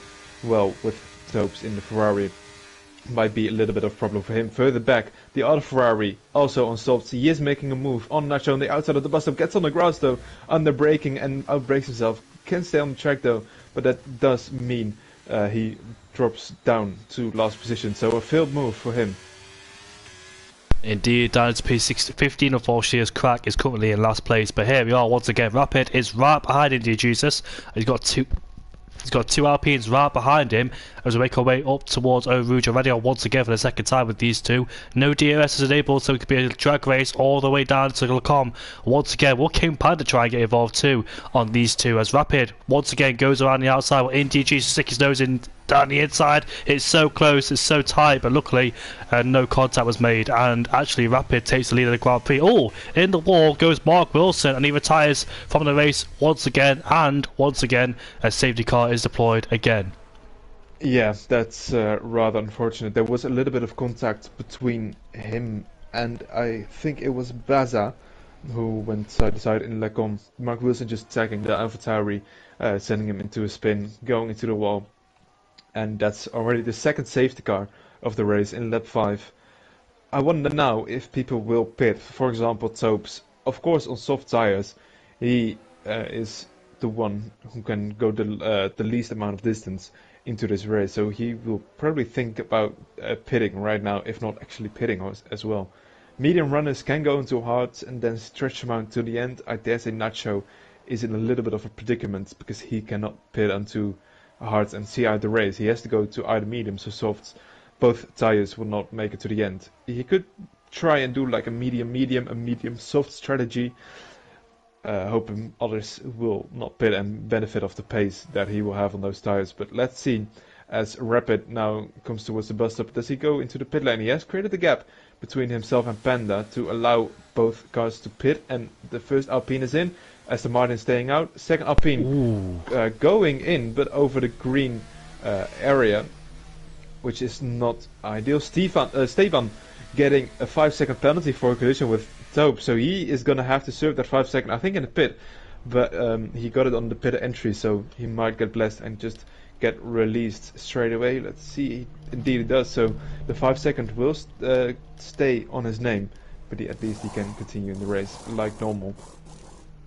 well with Tobes in the Ferrari. Might be a little bit of a problem for him. Further back, the other Ferrari also on softs. He is making a move on Nacho on the outside of the bus stop. Gets on the grass though, under braking and outbrakes himself. Can stay on the track though, but that does mean he drops down to last position. So a failed move for him. Indeed, down to P15 of 4 Shears. Crack is currently in last place, but here we are once again. Rapid is right behind India Jesus. He's got two Alpines right behind him as we make our way up towards Eau Rouge already once again for the second time with these two. No DRS is enabled, so it could be a drag race all the way down to Le Combe. Once again, will King Panda try and get involved too on these two, as Rapid once again goes around the outside while India Jesus sticks his nose in down the inside. It's so close, it's so tight, but luckily no contact was made, and actually Rapid takes the lead of the Grand Prix. Oh, in the wall goes Mark Wilson, and he retires from the race once again, and once again a safety car is deployed again. Yeah, that's rather unfortunate. There was a little bit of contact between him and I think it was Baza who went side to side in Le Combe. Mark Wilson just tagging the AlphaTauri, sending him into a spin, going into the wall. And that's already the second safety car of the race in lap 5. I wonder now if people will pit. For example, Tobes, of course on soft tires, he is the one who can go the least amount of distance into this race, so he will probably think about pitting right now, if not actually pitting as well. Medium runners can go into hards and then stretch them out to the end. I dare say Nacho is in a little bit of a predicament because he cannot pit onto hards and see out the race. He has to go to either mediums or softs. Both tires will not make it to the end. He could try and do like a medium soft strategy, hoping others will not pit and benefit of the pace that he will have on those tires. But let's see, as Rapid now comes towards the bus stop, does he go into the pit lane? He has created a gap between himself and Panda to allow both cars to pit, and the first Alpine is in. Aston Martin staying out. Second Alpine going in, but over the green area, which is not ideal. Esteban getting a 5-second penalty for a collision with Tobe, so he is going to have to serve that 5 second, I think, in the pit, but he got it on the pit entry, so he might get blessed and just get released straight away. Let's see, indeed it does, so the 5 second will stay on his name, but at least he can continue in the race like normal,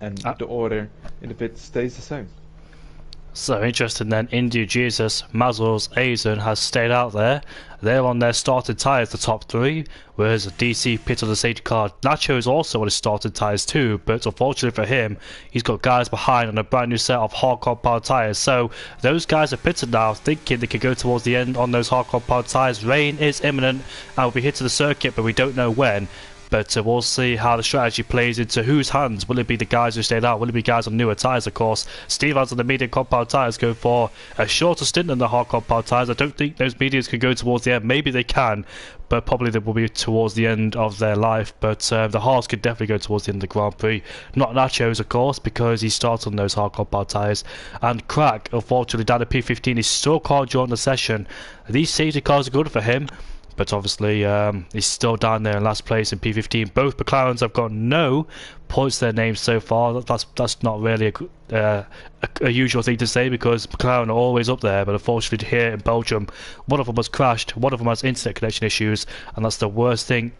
and the order in the pit stays the same. So interesting then, India Jesus, Mazels, Aizen has stayed out there. They're on their started tyres, the top three, whereas DC pit on the safety car. Nacho is also on his started tyres too, but unfortunately for him, he's got guys behind on a brand new set of hardcore powered tyres. So those guys are pitted now, thinking they could go towards the end on those hardcore powered tyres. Rain is imminent and will be hit to the circuit, but we don't know when. But we'll see how the strategy plays into whose hands. Will it be the guys who stayed out? Will it be guys on newer tyres, of course? Steve Adams on the medium compound tyres go for a shorter stint than the hard compound tyres. I don't think those mediums can go towards the end. Maybe they can, but probably they will be towards the end of their life. But the hards could definitely go towards the end of the Grand Prix. Not Nachos, of course, because he started on those hard compound tyres. And Crack, unfortunately, down to P15, he still can't join the session. These safety cars are good for him. But obviously, he's still down there in last place in P15. Both McLarens have got no points to their names so far. That's not really a usual thing to say, because McLaren are always up there. But unfortunately, here in Belgium, one of them has crashed, one of them has internet connection issues, and that's the worst thing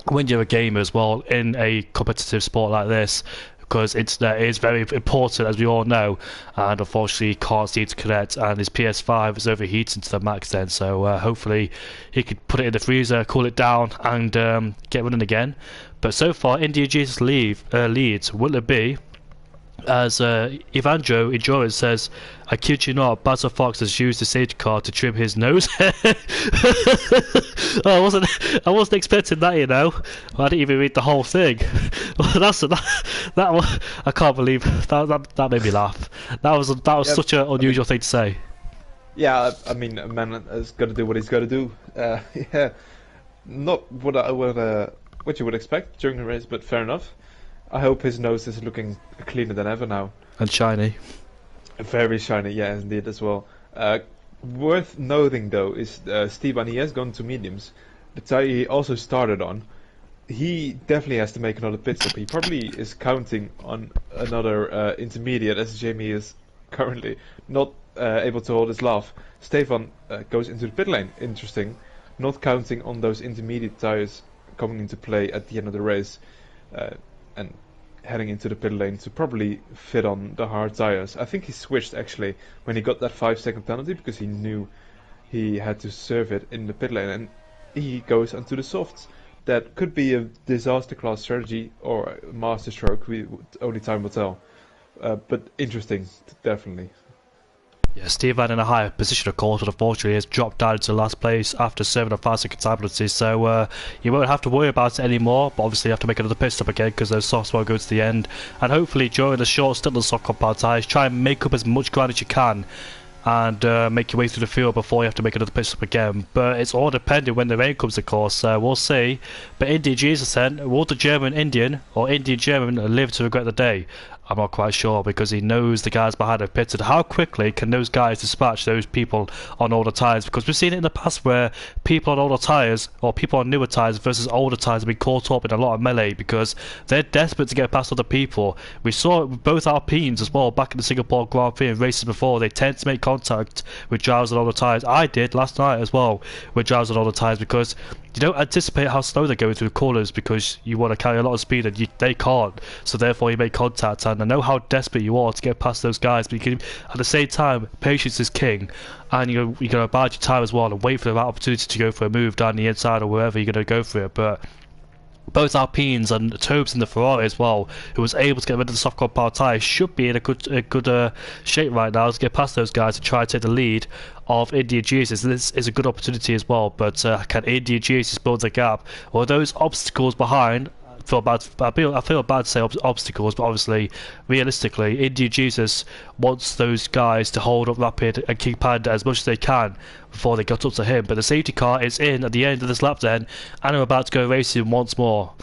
when you're a gamer as well in a competitive sport like this. Because internet is very important, as we all know, and unfortunately he can't seem to connect, and his PS5 is overheating to the max then, so hopefully he could put it in the freezer, cool it down, and get running again. But so far, India Jesus leads. Will it be? As Evandro Endurance says, I kid you not, Basil Fox has used the safety car to trim his nose. I wasn't expecting that, you know. I didn't even read the whole thing. that I can't believe that made me laugh. That was such an unusual thing to say. Yeah, I mean, a man has got to do what he's got to do. Yeah, not what you would expect during the race, but fair enough. I hope his nose is looking cleaner than ever now. And shiny. Very shiny, yeah, indeed, as well. Worth noting, though, is Esteban, he has gone to mediums. The tyre he also started on. He definitely has to make another pit stop. He probably is counting on another intermediate, as Jamie is currently not able to hold his laugh. Stefan goes into the pit lane. Interesting. Not counting on those intermediate tyres coming into play at the end of the race. And heading into the pit lane to probably fit on the hard tyres. I think he switched actually when he got that 5-second penalty, because he knew he had to serve it in the pit lane, and he goes onto the softs. That could be a disaster class strategy or a master stroke, only time will tell. But interesting, definitely. Yeah, Steve had in a higher position, of course, but unfortunately has dropped down to last place after serving a 5-second time penalty, so you won't have to worry about it anymore, but obviously you have to make another pit stop again, because those softs won't go to the end, and hopefully during the short stint of the soft compound tyres, try and make up as much ground as you can, and make your way through the field before you have to make another pit stop again. But it's all dependent when the rain comes, of course, we'll see. But India Jesus then, will the German Indian, or Indian German, live to regret the day? I'm not quite sure, because he knows the guys behind have pitted. How quickly can those guys dispatch those people on older tyres? Because we've seen it in the past where people on older tyres, or people on newer tyres versus older tyres, have been caught up in a lot of melee because they're desperate to get past other people. We saw it with both Alpines as well back in the Singapore Grand Prix and races before. They tend to make contact with drivers on older tyres. I did last night as well with drivers on older tyres, because you don't anticipate how slow they're going through corners, because you want to carry a lot of speed and they can't, so therefore you make contact. And I know how desperate you are to get past those guys, but you can, at the same time, patience is king, and you're going to bide your time as well and wait for the opportunity to go for a move down the inside or wherever you're going to go for it. But both Alpines and Tobes in the Ferrari as well, who was able to get rid of the soft compound tyre, should be in a good shape right now to get past those guys and try to take the lead of India Jesus. This is a good opportunity as well, but can India Jesus build the gap, or those obstacles behind? I feel bad to say obstacles, but obviously, realistically, India Jesus wants those guys to hold up Rapid and King Panda as much as they can before they got up to him. But the safety car is in at the end of this lap then, and I'm about to go racing once more.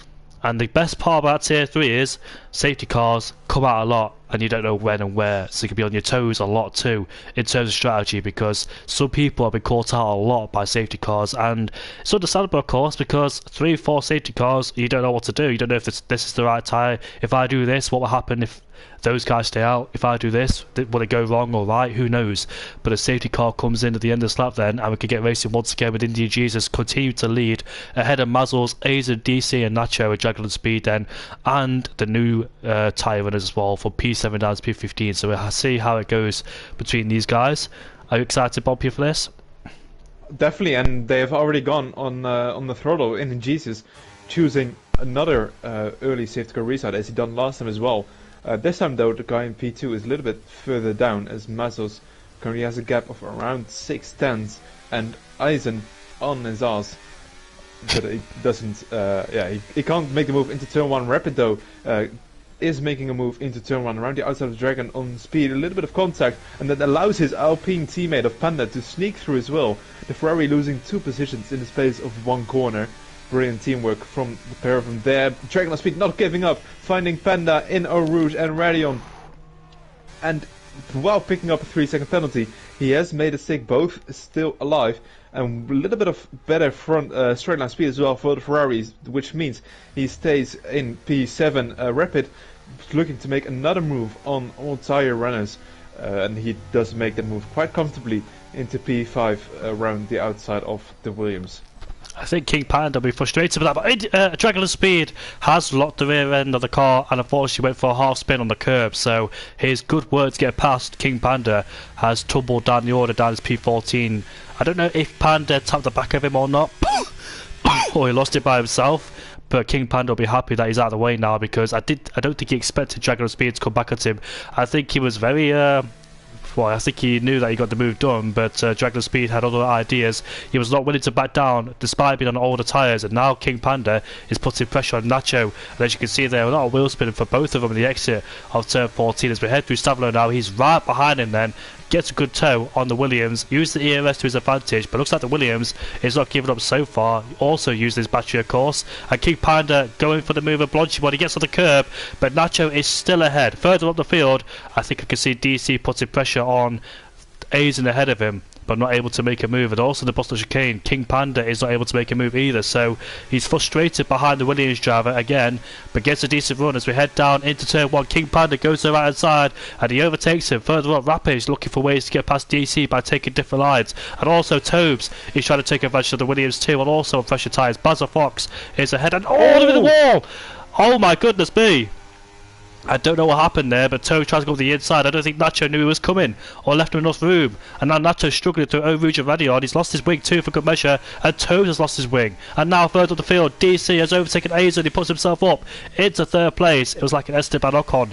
And the best part about Tier 3 is safety cars come out a lot and you don't know when and where, so you can be on your toes a lot too in terms of strategy, because some people have been caught out a lot by safety cars, and it's understandable, of course, because 3-4 safety cars, you don't know what to do. You don't know if this is the right tyre. If I do this, what will happen if those guys stay out. If I do this, will it go wrong or right? Who knows? But a safety car comes in at the end of the lap then, and we can get racing once again with Indian Jesus continue to lead ahead of Mazzles, Azen, DC and Nacho with Dragon Speed then, and the new tyre runners as well from P7 down to P15. So we'll see how it goes between these guys. Are you excited, Bob, for this? Definitely, and they have already gone on the throttle in Jesus, choosing another early safety car restart as he done last time as well. This time though, the guy in P2 is a little bit further down as Mazzles currently has a gap of around 6/10, and Eisen on his ass. But he doesn't, he can't make the move into turn 1. Rapid though is making a move into turn 1 around the outside of Dragon on speed, a little bit of contact, and that allows his Alpine teammate of Panda to sneak through as well. The Ferrari losing 2 positions in the space of 1 corner. Brilliant teamwork from the pair of them there. Dragon on speed not giving up, finding Panda in Eau Rouge and Radion. And while picking up a 3-second penalty, he has made a stick, both still alive, and a little bit of better front straight line speed as well for the Ferraris, which means he stays in P7 Rapid, looking to make another move on all tire runners, and he does make that move quite comfortably into P5 around the outside of the Williams. I think King Panda will be frustrated with that, but Dragon Speed has locked the rear end of the car and unfortunately went for a half spin on the curb, so his good work to get past King Panda has tumbled down the order down to P14. I don't know if Panda tapped the back of him or not, or he lost it by himself, but King Panda will be happy that he's out of the way now, because I don't think he expected Dragon Speed to come back at him. I think he was very well, I think he knew that he got the move done, but Dragon Speed had other ideas. He was not willing to back down despite being on older tyres, and now King Panda is putting pressure on Nacho. And as you can see there, a lot of wheel spinning for both of them in the exit of turn 14. As we head through Stavelo now, he's right behind him then, gets a good toe on the Williams, used the ERS to his advantage, but looks like the Williams is not giving up so far. He also used his battery of course, and King Panda going for the move of Blonchi when he gets on the curb, but Nacho is still ahead. Further up the field, I think I can see DC putting pressure on Azen ahead of him, but not able to make a move. And also the Boston chicane, King Panda is not able to make a move either, so he's frustrated behind the Williams driver again, but gets a decent run as we head down into turn 1. King Panda goes to the right hand side and he overtakes him. Further up, Rapid is looking for ways to get past DC by taking different lines, and also Tobes is trying to take advantage of the Williams too, and also on fresher tyres. Bazza Fox is ahead and over the wall. Oh my goodness me, I don't know what happened there, but Toe tries to go to the inside. I don't think Nacho knew he was coming or left him enough room. And now Nacho's struggling through Eau Rouge and Radion. He's lost his wing too for good measure, and Toe has lost his wing. And now further up the field, DC has overtaken Azen. He puts himself up into 3rd place. It was like an Esteban Ocon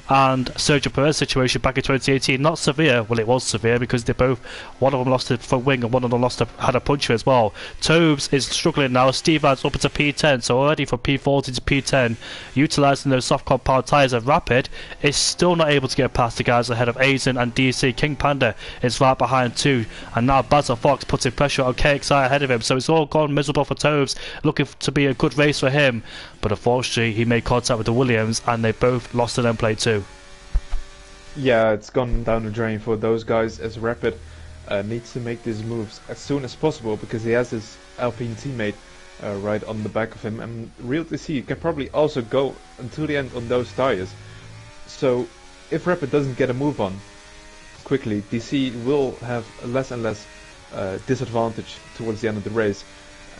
and Sergio Perez situation back in 2018. Not severe. Well, it was severe because they both, one of them lost a front wing and one of them had a puncture as well. Tobes is struggling now. Steve Vance up into P10, so already from P14 to P10, utilising those soft compound tyres. And Rapid is still not able to get past the guys ahead of Azen and DC. King Panda is right behind too, and now Bazza Fox putting pressure on KXI ahead of him, so it's all gone miserable for Tobes, looking to be a good race for him, but unfortunately he made contact with the Williams and they both lost an end plate too. Yeah, it's gone down the drain for those guys as Rapid needs to make these moves as soon as possible, because he has his Alpine teammate right on the back of him, and Real TC can probably also go until the end on those tires. So if Rapid doesn't get a move on quickly, DC will have less and less disadvantage towards the end of the race,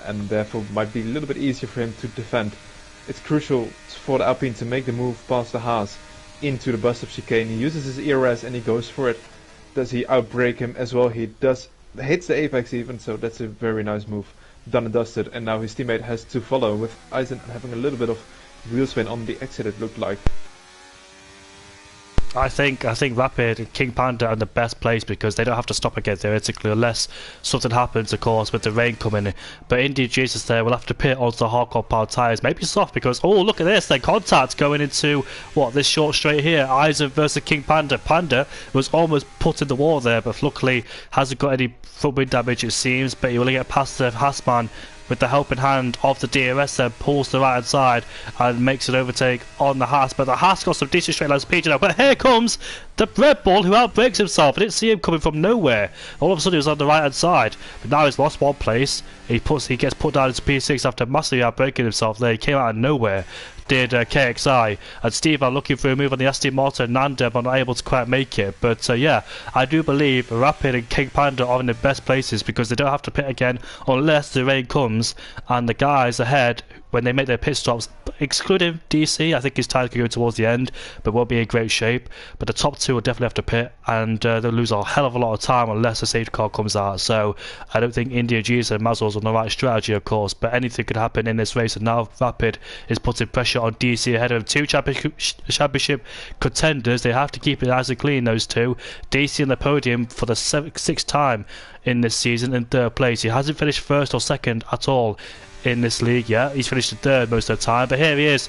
and therefore might be a little bit easier for him to defend. It's crucial for the Alpine to make the move past the Haas into the bust of chicane. He uses his ERS and he goes for it. Does he outbrake him as well? He does, hits the apex even, so that's a very nice move. Done and dusted, and now his teammate has to follow, with Eisen having a little bit of wheel spin on the exit, it looked like. I think Rapid and King Panda are in the best place because they don't have to stop again theoretically unless something happens, of course, with the rain coming in. But Indian Jesus there will have to pit onto the hardcore powered tyres, maybe soft, because oh look at this, then contact going into what, this short straight here. Eisen versus King Panda. Panda was almost put in the wall there, but luckily hasn't got any front wing damage it seems, but he will get past the Haasman with the helping hand of the DRS, then pulls to the right hand side and makes an overtake on the Haas. But the Haas got some decent straight line speed now. But here comes the Red Bull who outbreaks himself. I didn't see him coming from nowhere. All of a sudden he was on the right hand side, but now he's lost one place. He gets put down into P6 after massively outbreaking himself there. He came out of nowhere, did KXI, and Steve are looking for a move on the Aston Martin. Nanda but not able to quite make it. But yeah, I do believe Rapid and King Panda are in the best places because they don't have to pit again unless the rain comes, and the guys ahead, when they make their pit stops, excluding DC, I think his tyres could go towards the end, but won't be in great shape. But the top two will definitely have to pit, and they'll lose a hell of a lot of time unless a safety car comes out. So I don't think India Jesus and Mazel's on the right strategy, of course, but anything could happen in this race, and now Rapid is putting pressure on DC ahead of two championship contenders. They have to keep it nice and clean, those two. DC on the podium for the sixth time in this season in third place. He hasn't finished first or second at all in this league yet. He's finished in third most of the time, but here he is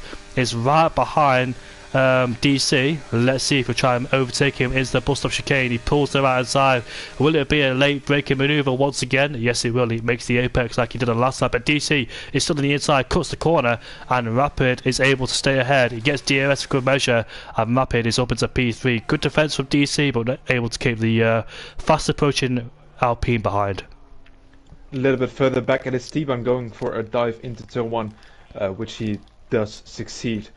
right behind DC. Let's see if we try and overtake him into the bus stop chicane. He pulls the right hand side. Will it be a late braking manoeuvre once again? Yes, it will. He makes the apex like he did on last time, but DC is still on the inside, cuts the corner, and Rapid is able to stay ahead. He gets DRS for good measure, and Rapid is up into P3. Good defence from DC, but not able to keep the fast approaching Alpine behind. A little bit further back, and it's Esteban going for a dive into turn 1, which he does succeed.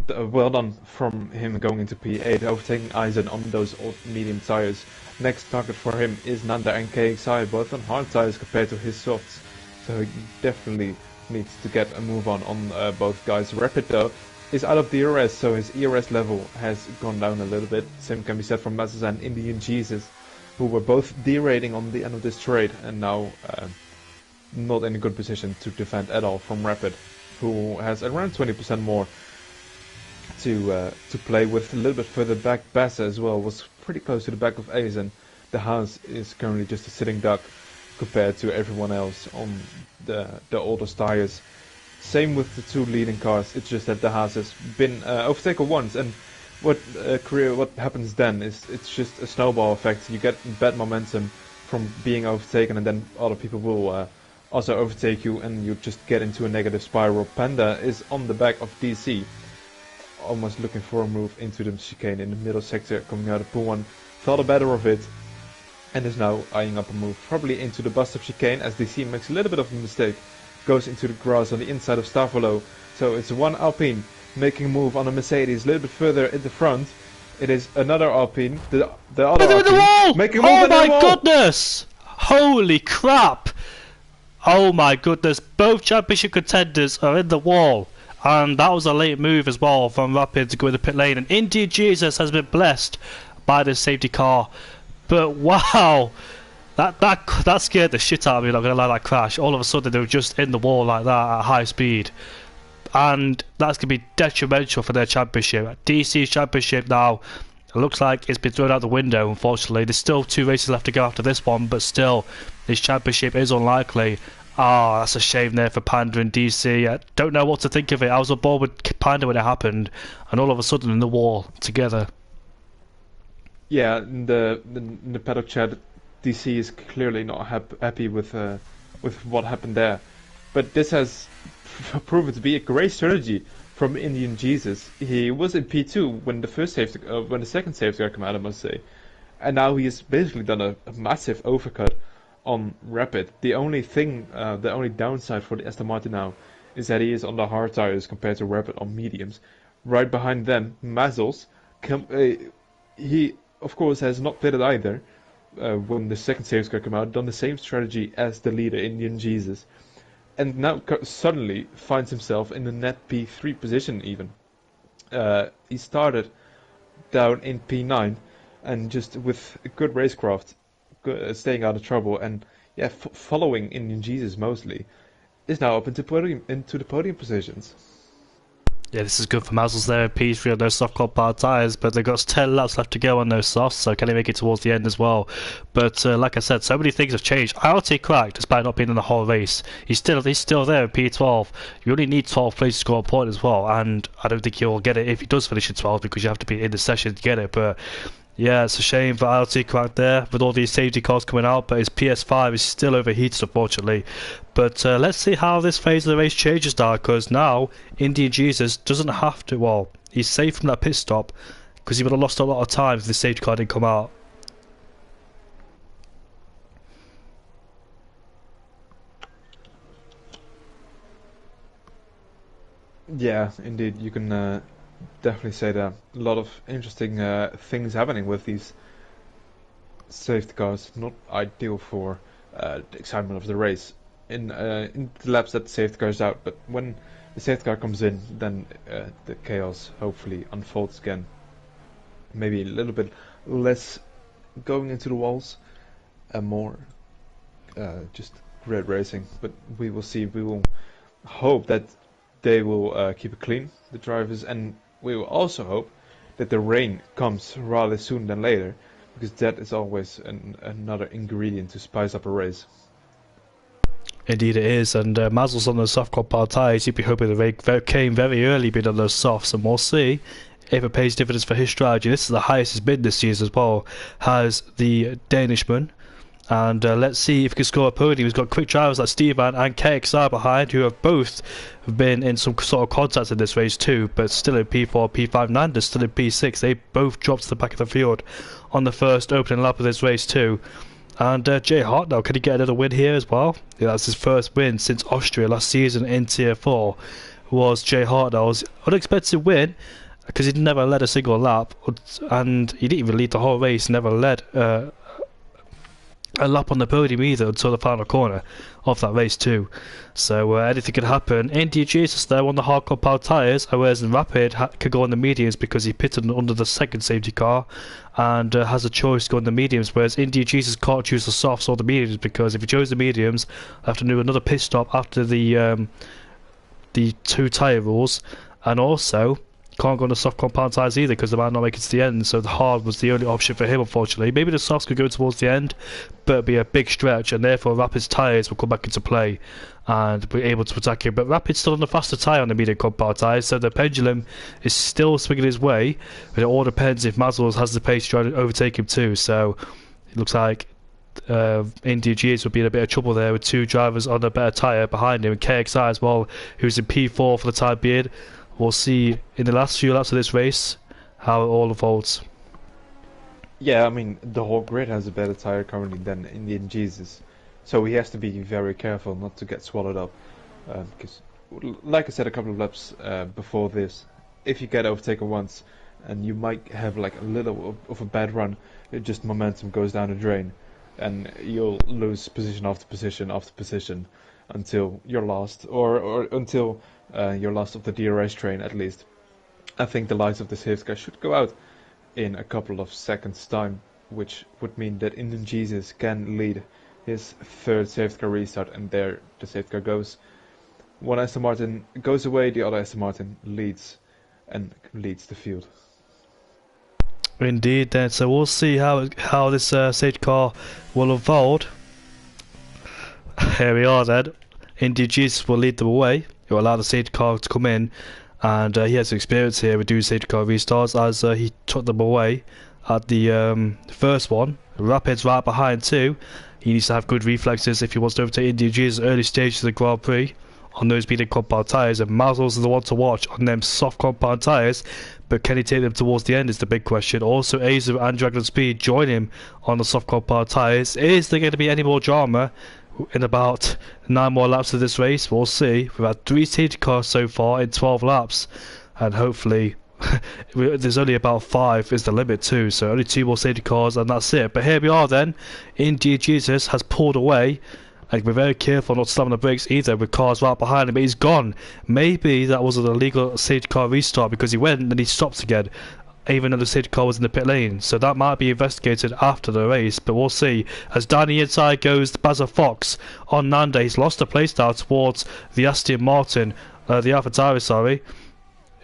Well done from him going into P8, overtaking Eisen on those old medium tires. Next target for him is Nanda and KXI, both on hard tires compared to his softs. So he definitely needs to get a move on both guys. Rapid though is out of DRS, so his ERS level has gone down a little bit. Same can be said for Mazza and Indian Jesus, who were both derating on the end of this trade and now not in a good position to defend at all from Rapid, who has around 20% more to play with. A little bit further back, Bassa as well was pretty close to the back of Aizen. The Haas is currently just a sitting duck compared to everyone else on the oldest tires. Same with the two leading cars, it's just that the Haas has been overtaken once, and what happens then is it's just a snowball effect. You get bad momentum from being overtaken, and then other people will also overtake you, and you just get into a negative spiral. Panda is on the back of DC, almost looking for a move into the chicane in the middle sector coming out of P1. Thought better of it, and is now eyeing up a move probably into the bus stop chicane as DC makes a little bit of a mistake, goes into the grass on the inside of Stavolo. So it's one Alpine making a move on a Mercedes a little bit further in the front. It is another Alpine, the other Alpine, making a move in the wall! Oh my goodness! Holy crap! Oh my goodness, both championship contenders are in the wall. And that was a late move as well from Rapid to go in the pit lane. And India Jesus has been blessed by this safety car. But wow, that scared the shit out of me, not gonna lie, that crash. All of a sudden they were just in the wall like that at high speed. And that's going to be detrimental for their championship. DC's championship now, it looks like it's been thrown out the window, unfortunately. There's still 2 races left to go after this one, but still, this championship is unlikely. Ah, that's a shame there for Panda and DC. I don't know what to think of it. I was on board with Panda when it happened, and all of a sudden in the wall together. Yeah, in the paddock chat, DC is clearly not happy with what happened there. But this has proven to be a great strategy from Indian Jesus. He was in P2 when the second safety car came out, I must say, and now he has basically done a massive overcut on Rapid. The only downside for the Aston Martin now is that he is on the hard tires compared to Rapid on mediums. Right behind them, Mazzles, he of course has not pitted either. When the second safety car came out, done the same strategy as the leader, Indian Jesus, and now suddenly finds himself in the net P3 position even. He started down in P9, and just with good racecraft, staying out of trouble, and yeah, following Indian Jesus mostly, is now up into the podium positions. Yeah, this is good for Mazzles there in P3 on those soft compound tyres, but they've got 10 laps left to go on those softs, so can they make it towards the end as well? But like I said, so many things have changed. IRT cracked despite not being in the whole race. He's still there in P12. You only need 12 places to score a point as well, and I don't think he'll get it if he does finish in 12 because you have to be in the session to get it. But yeah, it's a shame for IRT cracked there with all these safety cars coming out, but his PS5 is still overheated unfortunately. But let's see how this phase of the race changes now, because now Indian Jesus doesn't have to, well, he's safe from that pit stop, because he would have lost a lot of time if the safety car didn't come out. Yeah, indeed, you can definitely say that. A lot of interesting things happening with these safety cars. Not ideal for the excitement of the race. In the laps that the safety car is out, but when the safety car comes in, then the chaos hopefully unfolds again. Maybe a little bit less going into the walls and more just grid racing. But we will see. We will hope that they will keep it clean, the drivers, and we will also hope that the rain comes rather soon than later, because that is always another ingredient to spice up a race. Indeed it is, and Mazel's on those soft compound tyres. You'd be hoping the rain came very early being on those softs, and we'll see if it pays dividends for his strategy. This is the highest it's been this season as well, has the Danishman. And let's see if he can score a podium. He's got quick drivers like Stevan and KXR behind, who have both been in some sort of contact in this race too, but still in P4, P5. Nanda's still in P6. They both dropped to the back of the field on the first opening lap of this race too. And Jay Hart now, can he get another win here as well? Yeah, that's his first win since Austria last season in Tier 4. Was Jay Hart now. It was an unexpected win because he never led a single lap, and he didn't even lead the whole race, never led a lap on the podium either until the final corner of that race too. So anything could happen. India Jesus though on the hard compound tyres, whereas Rapid could go on the mediums because he pitted under the second safety car and has a choice to go on the mediums, whereas India Jesus can't choose the softs or the mediums, because if he chose the mediums, I have to do another pit stop after the 2 tyre rules, and also can't go on the soft compound tyres either because they might not make it to the end, so the hard was the only option for him unfortunately. Maybe the softs could go towards the end, but it'd be a big stretch, and therefore Rapid's tyres will come back into play and be able to attack him. But Rapid's still on the faster tyre on the medium compound tyres, so the pendulum is still swinging his way, but it all depends if Mazel has the pace to try to overtake him too. So it looks like India GS would be in a bit of trouble there with 2 drivers on a better tyre behind him, and KXI as well, who's in P4 for the time being. We'll see in the last few laps of this race how it all unfolds. Yeah, I mean, the whole grid has a better tyre currently than Indian Jesus, so he has to be very careful not to get swallowed up, because like I said a couple of laps before this, if you get overtaken once and you might have like a little of a bad run, it just momentum goes down the drain and you'll lose position after position after position until you're lost, or until you're lost of the DRS train at least. I think the lights of the safety car should go out in a couple of seconds time, which would mean that Indian Jesus can lead his 3rd safety car restart, and there the safety car goes. One Aston Martin goes away, the other Aston Martin leads the field. Indeed then, so we'll see how this safety car will unfold. Here we are then. India Jesus will lead them away. He will allow the safety car to come in, and he has experience here with doing safety car restarts, as he took them away at the first one. Rapid's right behind too. He needs to have good reflexes if he wants to overtake India Jesus early stages of the Grand Prix on those medium compound tyres, and Mazel's the one to watch on them soft compound tyres, but can he take them towards the end is the big question. Also Azu and Dragon Speed join him on the soft compound tyres. Is there going to be any more drama in about 9 more laps of this race? We'll see. We've had 3 safety cars so far in 12 laps, and hopefully there's only about 5 is the limit too, so only 2 more safety cars and that's it. But here we are then. India Jesus has pulled away, and be very careful not to slam on the brakes either with cars right behind him, but he's gone. Maybe that was an illegal safety car restart because he went and he stopped again, even though the safety car was in the pit lane, so that might be investigated after the race, but we'll see. As down the inside goes Baza Fox on Nanda. He's lost a place now towards the Aston Martin, the AlphaTauri, sorry.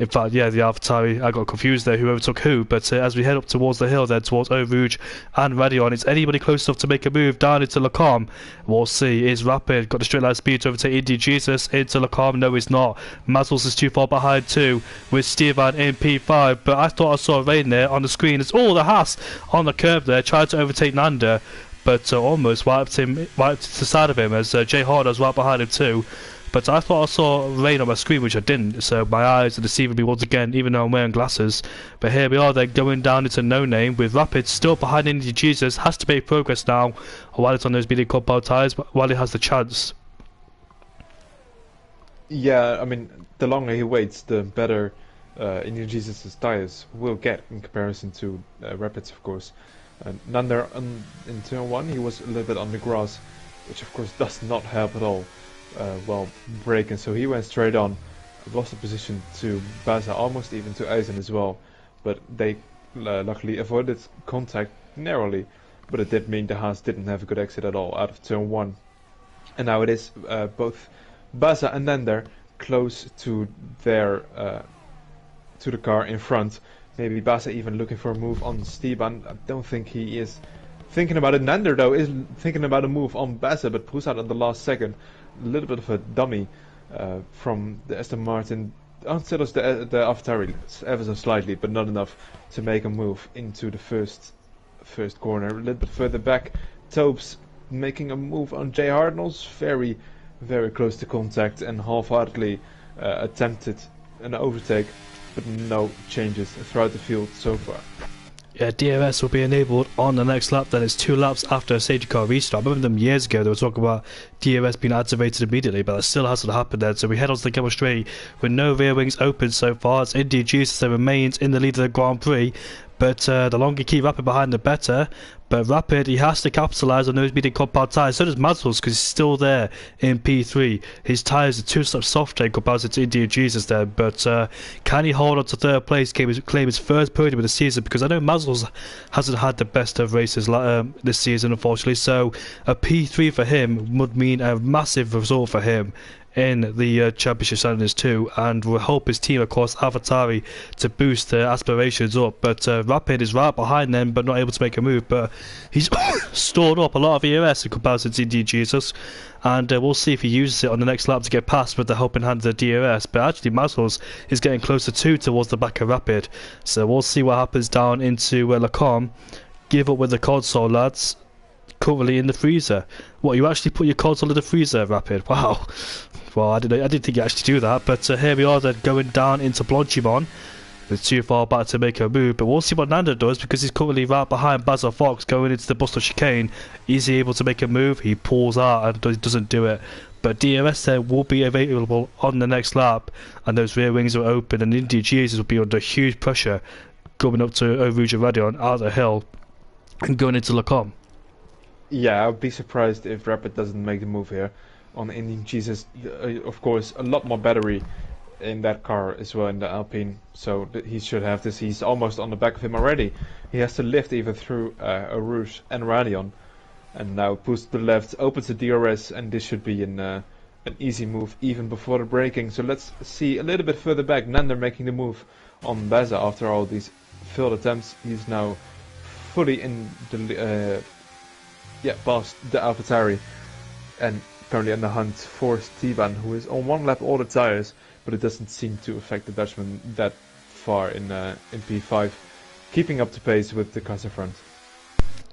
In fact, yeah, the AlphaTauri, I got confused there who overtook who, but as we head up towards the hill then towards Eau Rouge and Radion, is anybody close enough to make a move down into Lacombe? We'll see. Is Rapid got the straight line speed to overtake Indy Jesus into Lacombe? No, he's not. Mazzles is too far behind too, with Stevan in P5, but I thought I saw rain there on the screen. It's all the Haas on the curb there, tried to overtake Nanda, but almost wiped to the side of him, as Jay Hard was right behind him too. but I thought I saw rain on my screen, which I didn't, so my eyes are deceiving me once again, even though I'm wearing glasses. But here we are, they're going down into no name, with Rapid still behind Indy Jesus, has to make progress now, while it's on those medium compound tyres, while he has the chance. Yeah, I mean, the longer he waits, the better Indy Jesus' tyres will get in comparison to Rapid's, of course. Nander in turn 1, he was a little bit on the grass, which of course does not help at all while braking, so he went straight on, lost the position to Baza, almost even to Eisen as well, but they luckily avoided contact narrowly, but it did mean the Haas didn't have a good exit at all out of turn 1. And now it is both Baza and Nander close to their to the car in front. Maybe Baza even looking for a move on Steban. I don't think he is thinking about it. Nander, though, is thinking about a move on Baza, but pulls out at the last second. A little bit of a dummy from the Aston Martin. Until the AlphaTauri, ever so slightly, but not enough to make a move into the first corner. A little bit further back, Tobes making a move on Jay Hardnells. Very, very close to contact and half-heartedly attempted an overtake, but no changes throughout the field so far. Yeah, DRS will be enabled on the next lap. Then it's 2 laps after a safety car restart. I remember them years ago, they were talking about DRS being activated immediately, but that still hasn't happened then. So we head on to the Gilmore Straight with no rear wings open so far. It's Indy Jesus that remains in the lead of the Grand Prix, but the longer you keep Rapid behind, the better. But Rapid, he has to capitalise on those medium compound tyres. So does Mazdal's, because he's still there in P3. His tyres are 2 steps softer in comparison to Indy Jesus there. But can he hold on to third place, claim his first podium of the season? Because I know Mazdal's hasn't had the best of races this season, unfortunately. So a P3 for him would mean a massive result for him in the championship standings too, and we'll hope his team, of course, AlphaTauri, to boost their aspirations up. But Rapid is right behind them, but not able to make a move. But he's stored up a lot of ERS in comparison to Indy Jesus, and we'll see if he uses it on the next lap to get past with the helping hand of the DRS. But actually, Mazdal's is getting closer too towards the back of Rapid, so we'll see what happens down into Lacombe. Give up with the console, lads. Currently in the freezer. What, you actually put your console in the freezer, Rapid? Wow. Well, I didn't think you actually do that. But here we are then going down into Blanchimont. It's too far back to make a move, but we'll see what Nando does, because he's currently right behind Basil Fox going into the Buster chicane. Is he able to make a move? He pulls out and doesn't do it. But DRS there will be available on the next lap, and those rear wings are open, and Indy Jesus will be under huge pressure going up to Rouge Radion out the hill and going into Lacombe. Yeah, I'd be surprised if Rapid doesn't make the move here on Indy Jesus. Of course, a lot more battery in that car as well, in the Alpine, so he should have this. He's almost on the back of him already. He has to lift even through Rouge and Radion, and now pulls to the left, opens the DRS, and this should be an easy move even before the braking. So let's see a little bit further back. Nander making the move on Baza after all these failed attempts. He's now fully in the past the AlphaTauri, and currently on the hunt for Steban, who is on 1 lap all the tires, but it doesn't seem to affect the Dutchman that far in P5, keeping up the pace with the cars in front.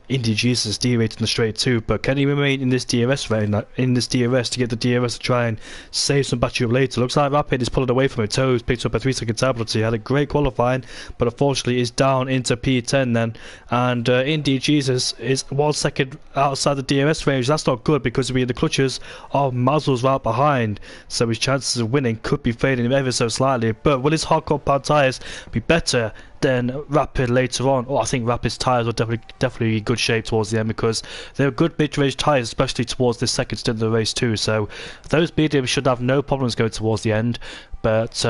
Indy Jesus derating the straight too, but can he remain in this DRS to get the DRS to try and save some battery up later? Looks like Rapid is pulling away from it. Toes picked up a 3-second time penalty, had a great qualifying, but unfortunately is down into P10 then, and Indy Jesus is 1 second outside the DRS range. That's not good, because he'll be in the clutches of Mazdal's right behind, so his chances of winning could be fading ever so slightly. But will his hard compound tyres be better than Rapid later on? I think Rapid's tyres are definitely in good shape towards the end, because they're good mid-range tyres, especially towards this second stint of the race too. So those mediums should have no problems going towards the end. But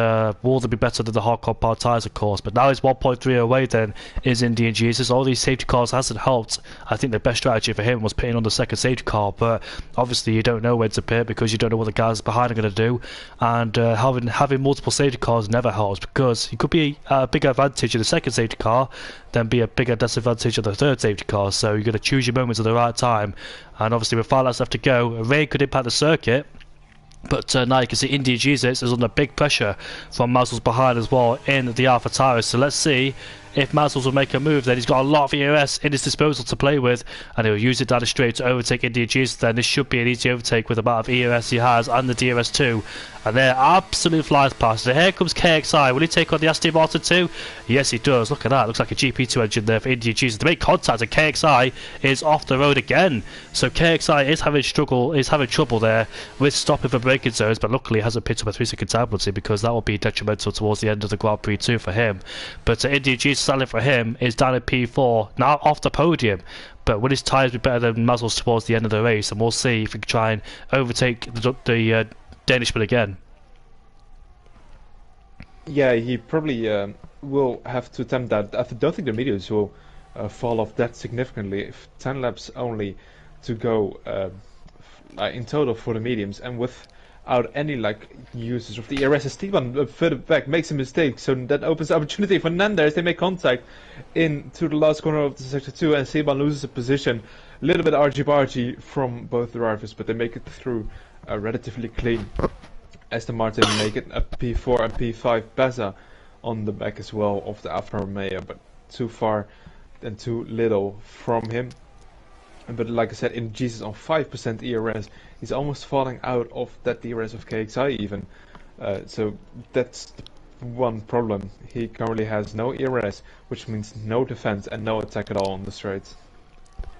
will they be better than the hard compound tyres, of course? But now he's 1.3 away then, is Indy and Jesus. All these safety cars hasn't helped. I think the best strategy for him was pitting on the second safety car, but obviously you don't know when to pit, because you don't know what the guys behind are going to do. And having multiple safety cars never helps, because it could be a bigger advantage in the second safety car than be a bigger disadvantage of the third safety car. So you've got to choose your moments at the right time. And obviously with 5 laps left to go, rain could impact the circuit. But now you can see Indy Jesus is under big pressure from Mazdal's behind as well in the AlphaTauri. So let's see if Mazzles will make a move, then he's got a lot of ERS in his disposal to play with, and he'll use it down the straight to overtake India Jesus. Then this should be an easy overtake with the amount of ERS he has and the DRS2. And there, absolute flies past. And here comes KXI. Will he take on the Aston Martin too? Yes, he does. Look at that. Looks like a GP2 engine there for India Jesus to make contact, and KXI is off the road again. So KXI is having trouble there with stopping for braking zones, but luckily hasn't picked up a 3-second time penalty, because that would be detrimental towards the end of the Grand Prix too for him. But India Jesus selling for him is down at P4, now off the podium. But will his tyres be better than Mazzles towards the end of the race? And we'll see if he can try and overtake the Danishman again. Yeah, he probably will have to attempt that. I don't think the mediums will fall off that significantly. If 10 laps only to go in total for the mediums, and without any uses of the ERS, Esteban further back makes a mistake, so that opens the opportunity for Nanda as they make contact into the last corner of the sector 2, and Esteban loses a position. A little bit argy-bargy from both drivers, but they make it through relatively clean. Aston Martin make it a P4 and P5. Beza on the back as well of the Alfa Romeo, but too far and too little from him. But like I said, in Jesus on 5% ERS, he's almost falling out of that DRS of KXI even. So that's the one problem. He currently has no ERS, which means no defense and no attack at all on the straights.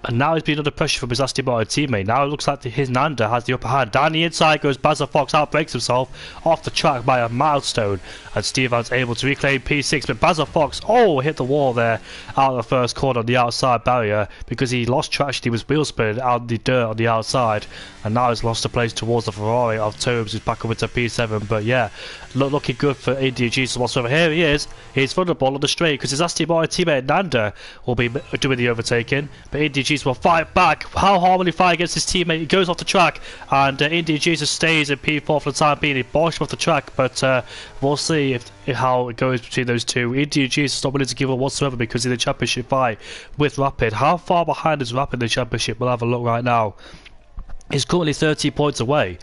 And now he's been under pressure from his Aston Martin teammate. Now it looks like his Nanda has the upper hand. Down the inside goes Baza Fox, outbreaks himself off the track by a milestone. And Stevan's able to reclaim P6, but Baza Fox, hit the wall there out of the first corner on the outside barrier, because he lost traction. He was wheel spinning out the dirt on the outside. And now he's lost a place towards the Ferrari of Tobes, who's back up into P7. But yeah, looking good for India Jesus whatsoever. Here he is. He's vulnerable on the straight, because his Aston Martin teammate Nanda will be doing the overtaking. But India Jesus will fight back. How hard will he fight against his teammate? He goes off the track, and India Jesus stays in P4 for the time being. He boshed off the track, but we'll see how it goes between those two. India Jesus not willing to give up whatsoever, because in the championship fight with Rapid. How far behind is Rapid in the championship? We'll have a look right now. He's currently 30 points away,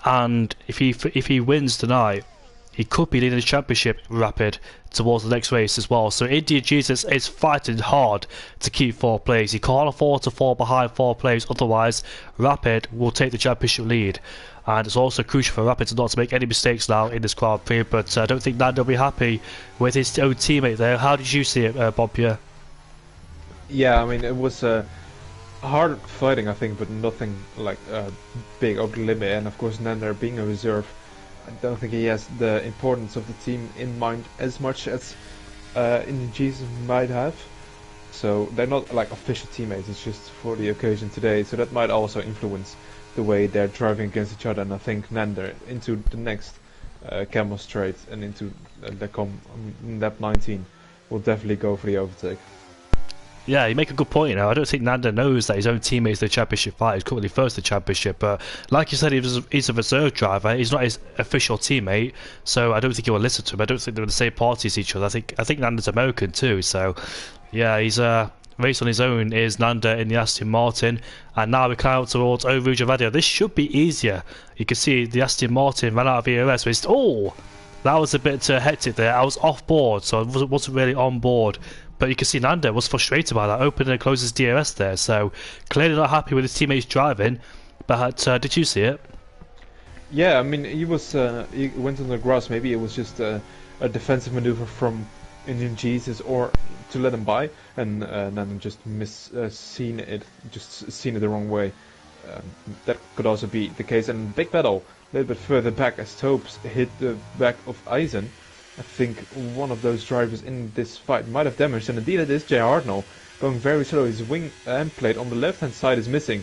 and if he wins tonight, he could be leading the championship Rapid towards the next race as well. So India Jesus is fighting hard to keep 4th place. He can't afford to fall behind 4th place, otherwise Rapid will take the championship lead. And it's also crucial for Rapid not to make any mistakes now in this Grand Prix, but I don't think Nando will be happy with his own teammate there. How did you see it, Bob Pierre? Yeah, I mean, it was hard fighting, I think, but nothing big over the limit. And of course, Nando being a reserve, I don't think he has the importance of the team in mind as much as India Jesus might have. So they're not official teammates, it's just for the occasion today. So that might also influence the way they're driving against each other. And I think Nanda into the next Camel Straight and into lap 19 will definitely go for the overtake. Yeah, you make a good point. I don't think Nanda knows that his own teammate is the championship fighter. He's currently first in the championship, but like you said, he's a reserve driver. He's not his official teammate, so I don't think he will listen to him. I don't think they're in the same party as each other. I think Nanda's American too, so yeah, he's race on his own is Nanda in the Aston Martin, and now we climb out towards Eau Rouge Radio. This should be easier. You can see the Aston Martin ran out of ERS. That was a bit hectic there. I was off board, so I wasn't really on board. But you can see Nanda was frustrated by that, open and closes DRS there, so clearly not happy with his teammates driving. But did you see it? Yeah, I mean, he went on the grass. Maybe it was just a defensive maneuver from Indian Jesus, or to let him by, and Nanda just seen it the wrong way. That could also be the case. And big battle a little bit further back as Topes hit the back of Eisen. I think one of those drivers in this fight might have damaged, and indeed it is Jay Hartnell, going very slow. His wing end plate on the left hand side is missing,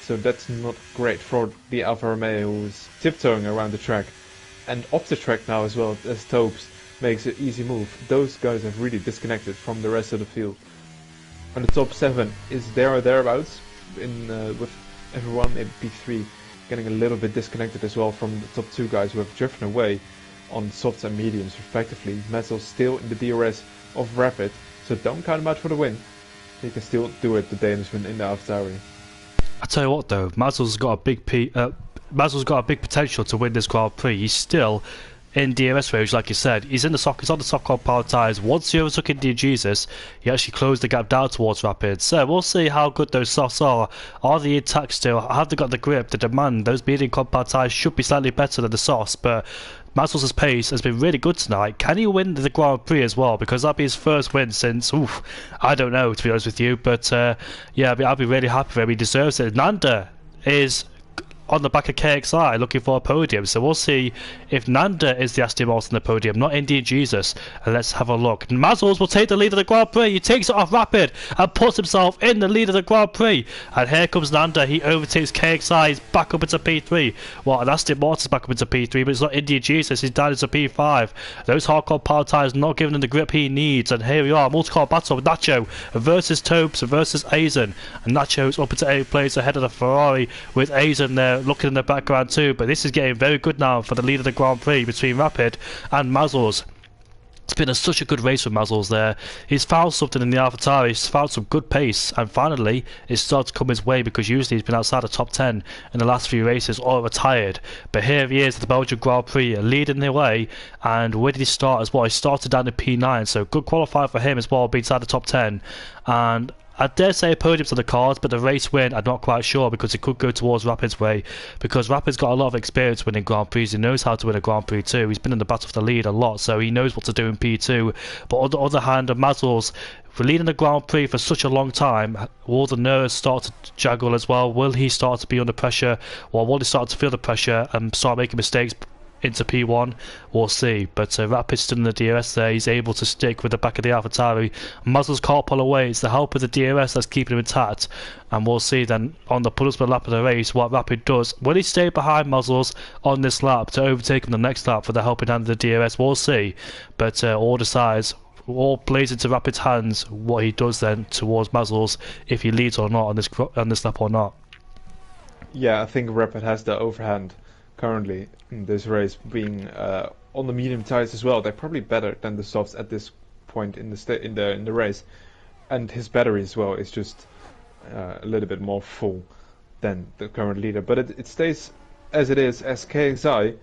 so that's not great for the Alfa Romeo, who is tiptoeing around the track and off the track now as well, as Topes makes an easy move. Those guys have really disconnected from the rest of the field. And the top 7 is there or thereabouts, with everyone in P3 getting a little bit disconnected as well from the top 2 guys who have driven away on softs and mediums respectively. Metzel's still in the DRS of Rapid, so don't count him out for the win. He can still do it, the Danishman in the AlphaTauri. I tell you what though, Mazzel's got a big potential to win this Grand Prix. He's still in DRS range, like you said. He's on the soft cold power tyres. Once he overtook India Jesus, he actually closed the gap down towards Rapid. So we'll see how good those softs are. Are they intact still? Have they got the grip, the demand? Those medium cold power tyres should be slightly better than the softs, but Mazel's pace has been really good tonight. Can he win the Grand Prix as well? Because that'd be his first win since, I don't know, to be honest with you. But yeah, I'll be really happy for him. He deserves it. Nanda is on the back of KXI looking for a podium, so we'll see if Nanda is the Aston Martin on the podium, not Indian Jesus. And let's have a look. Mazels will take the lead of the Grand Prix. He takes it off Rapid and puts himself in the lead of the Grand Prix, and here comes Nanda. He overtakes KXI. He's back up into P3. Well, and Aston Martin's back up into P3, but it's not Indian Jesus. He's down into P5. Those hardcore power tyres not giving him the grip he needs, and here we are, multi-car battle with Nacho versus Tobes versus Aizen, and Nacho's up into 8th place ahead of the Ferrari, with Aizen there looking in the background too. But this is getting very good now for the lead of the Grand Prix between Rapid and Mazels. It's been such a good race for Mazels there. He's found something in the AlphaTauri. He's found some good pace, and finally it started to come his way, because usually he's been outside the top 10 in the last few races or retired. But here he is at the Belgian Grand Prix, leading the way. And where did he start as well? He started down in P9, so good qualifier for him as well, being inside the top 10. And I dare say podiums on the cards, but the race win, I'm not quite sure, because it could go towards Rapid's way, because Rapid's got a lot of experience winning Grand Prix. He knows how to win a Grand Prix too. He's been in the battle for the lead a lot, so he knows what to do in P2. But on the other hand, Mazels, for leading the Grand Prix for such a long time, will the nerves start to juggle as well? Will he start to be under pressure, or will he start to feel the pressure and start making mistakes into P1? We'll see. But Rapid's still in the DRS there. He's able to stick with the back of the AlphaTauri. Mazels can't pull away. It's the help of the DRS that's keeping him intact. And we'll see then on the penultimate lap of the race what Rapid does. Will he stay behind Mazels on this lap to overtake him the next lap for the helping hand of the DRS? We'll see. But all decides, all plays into Rapid's hands what he does then towards Mazels, if he leads or not on this lap or not. Yeah, I think Rapid has the overhand currently in this race, being on the medium tyres as well. They're probably better than the softs at this point in the race, and his battery as well is just a little bit more full than the current leader. But it stays as it is, as KXI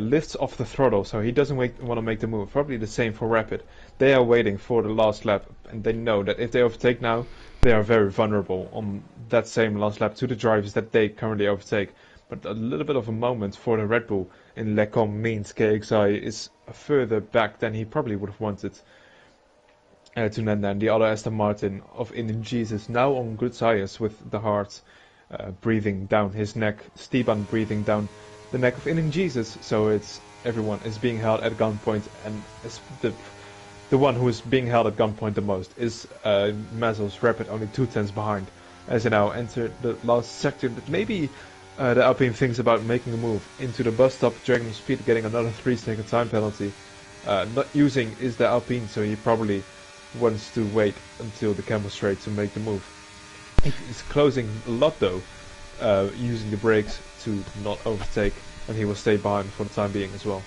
lifts off the throttle, so he doesn't want to make the move. Probably the same for Rapid. They are waiting for the last lap, and they know that if they overtake now, they are very vulnerable on that same last lap to the drivers that they currently overtake. But a little bit of a moment for the Red Bull in Lecom means KXI is further back than he probably would have wanted to Nanda. And the other Aston Martin of Indian Jesus now on good tyres, with the heart breathing down his neck, Steban breathing down the neck of Indian Jesus. So everyone is being held at gunpoint, and the one who is being held at gunpoint the most is Mazels. Rapid only 2/10 behind as they now enter the last sector. That maybe the Alpine thinks about making a move into the bus stop, dragging speed, getting another 3-second time penalty. Not using is the Alpine, so he probably wants to wait until the camel straight to make the move. He's closing a lot though, using the brakes to not overtake, and he will stay behind for the time being as well.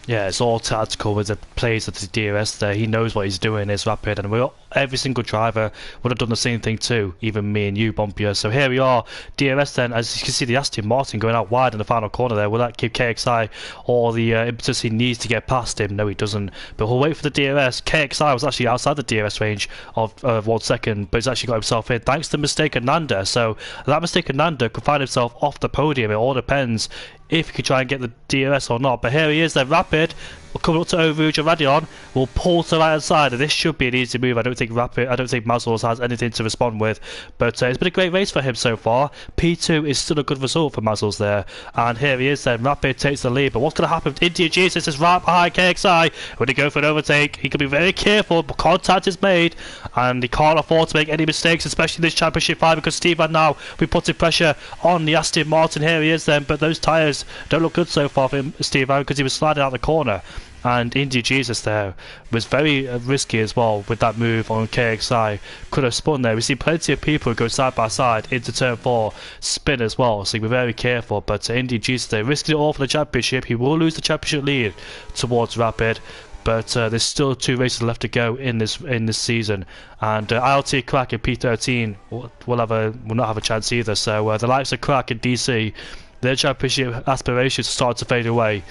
Yeah, it's all tactical with the plays of the DRS there. He knows what he's doing, is Rapid, and every single driver would have done the same thing too, even me and you, Bompier. So here we are, DRS then, as you can see the Aston Martin going out wide in the final corner there. Will that give KXI all the impetus he needs to get past him? No, he doesn't. But we'll wait for the DRS. KXI was actually outside the DRS range of 1 second, but he's actually got himself in thanks to the mistake of Nanda. So that mistake of Nanda could find himself off the podium. It all depends if he could try and get the DRS or not. But here he is then, Rapid coming up to Eau Rouge and Radion, will pull to the right hand side, and this should be an easy move. I don't think Mazels has anything to respond with, but it's been a great race for him so far. P2 is still a good result for Mazels there, and here he is then. Rapid takes the lead, but what's going to happen? India Jesus is right behind KXI. When he go for an overtake, he can be very careful, but contact is made, and he can't afford to make any mistakes, especially in this championship fight, because Stevan now be putting pressure on the Aston Martin. Here he is then, but those tyres don't look good so far for him, Stevan, because he was sliding out the corner. And India Jesus there was very risky as well with that move on KXI. Could have spun there. We see plenty of people go side by side into turn 4, spin as well, so be very careful. But India Jesus there, risking it all for the championship. He will lose the championship lead towards Rapid, but there's still 2 races left to go in this season. And ILT Crack in P13 will not have a chance either. So the likes of Crack in DC, their championship aspirations start to fade away.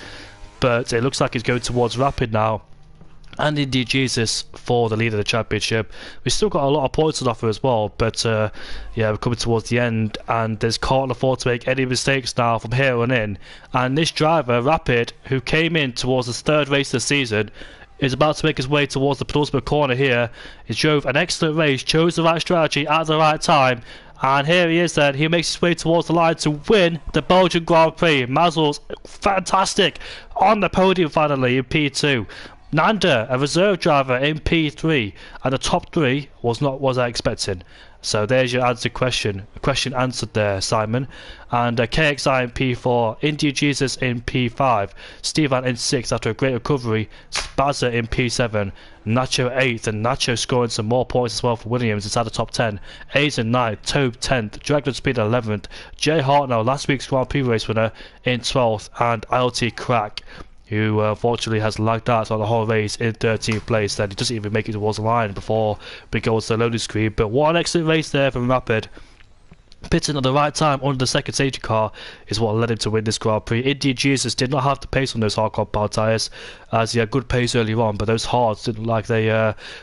but it looks like he's going towards Rapid now. And indeed Jesus for the lead of the championship. We've still got a lot of points to offer as well, but yeah, we're coming towards the end, and there's can't afford to make any mistakes now from here on in. And this driver, Rapid, who came in towards his third race of the season, is about to make his way towards the penultimate corner here. He drove an excellent race, chose the right strategy at the right time, and here he is then. He makes his way towards the line to win the Belgian Grand Prix. Mazel's fantastic on the podium finally in P2. Nanda, a reserve driver in P3, and the top three was not what I expecting. So there's your answer question. Question answered there, Simon. And KXI in P4, India Jesus in P5, Stevan in 6 after a great recovery, Spazza in P7, Nacho 8th, and Nacho scoring some more points as well for Williams inside the top 10. A's in 9th, Tobe 10th, Dragon Speed 11th, Jay Hartnell, last week's Grand Prix race winner, in 12th, and ILT Crack, who unfortunately has lagged out on the whole race in 13th place. Then he doesn't even make it towards the line before we go to the loading screen. But what an excellent race there from Rapid. Pitting at the right time under the second safety car is what led him to win this Grand Prix. Indeed Jesus did not have the pace on those hard compound tyres, as he had good pace earlier on, but those hards didn't like they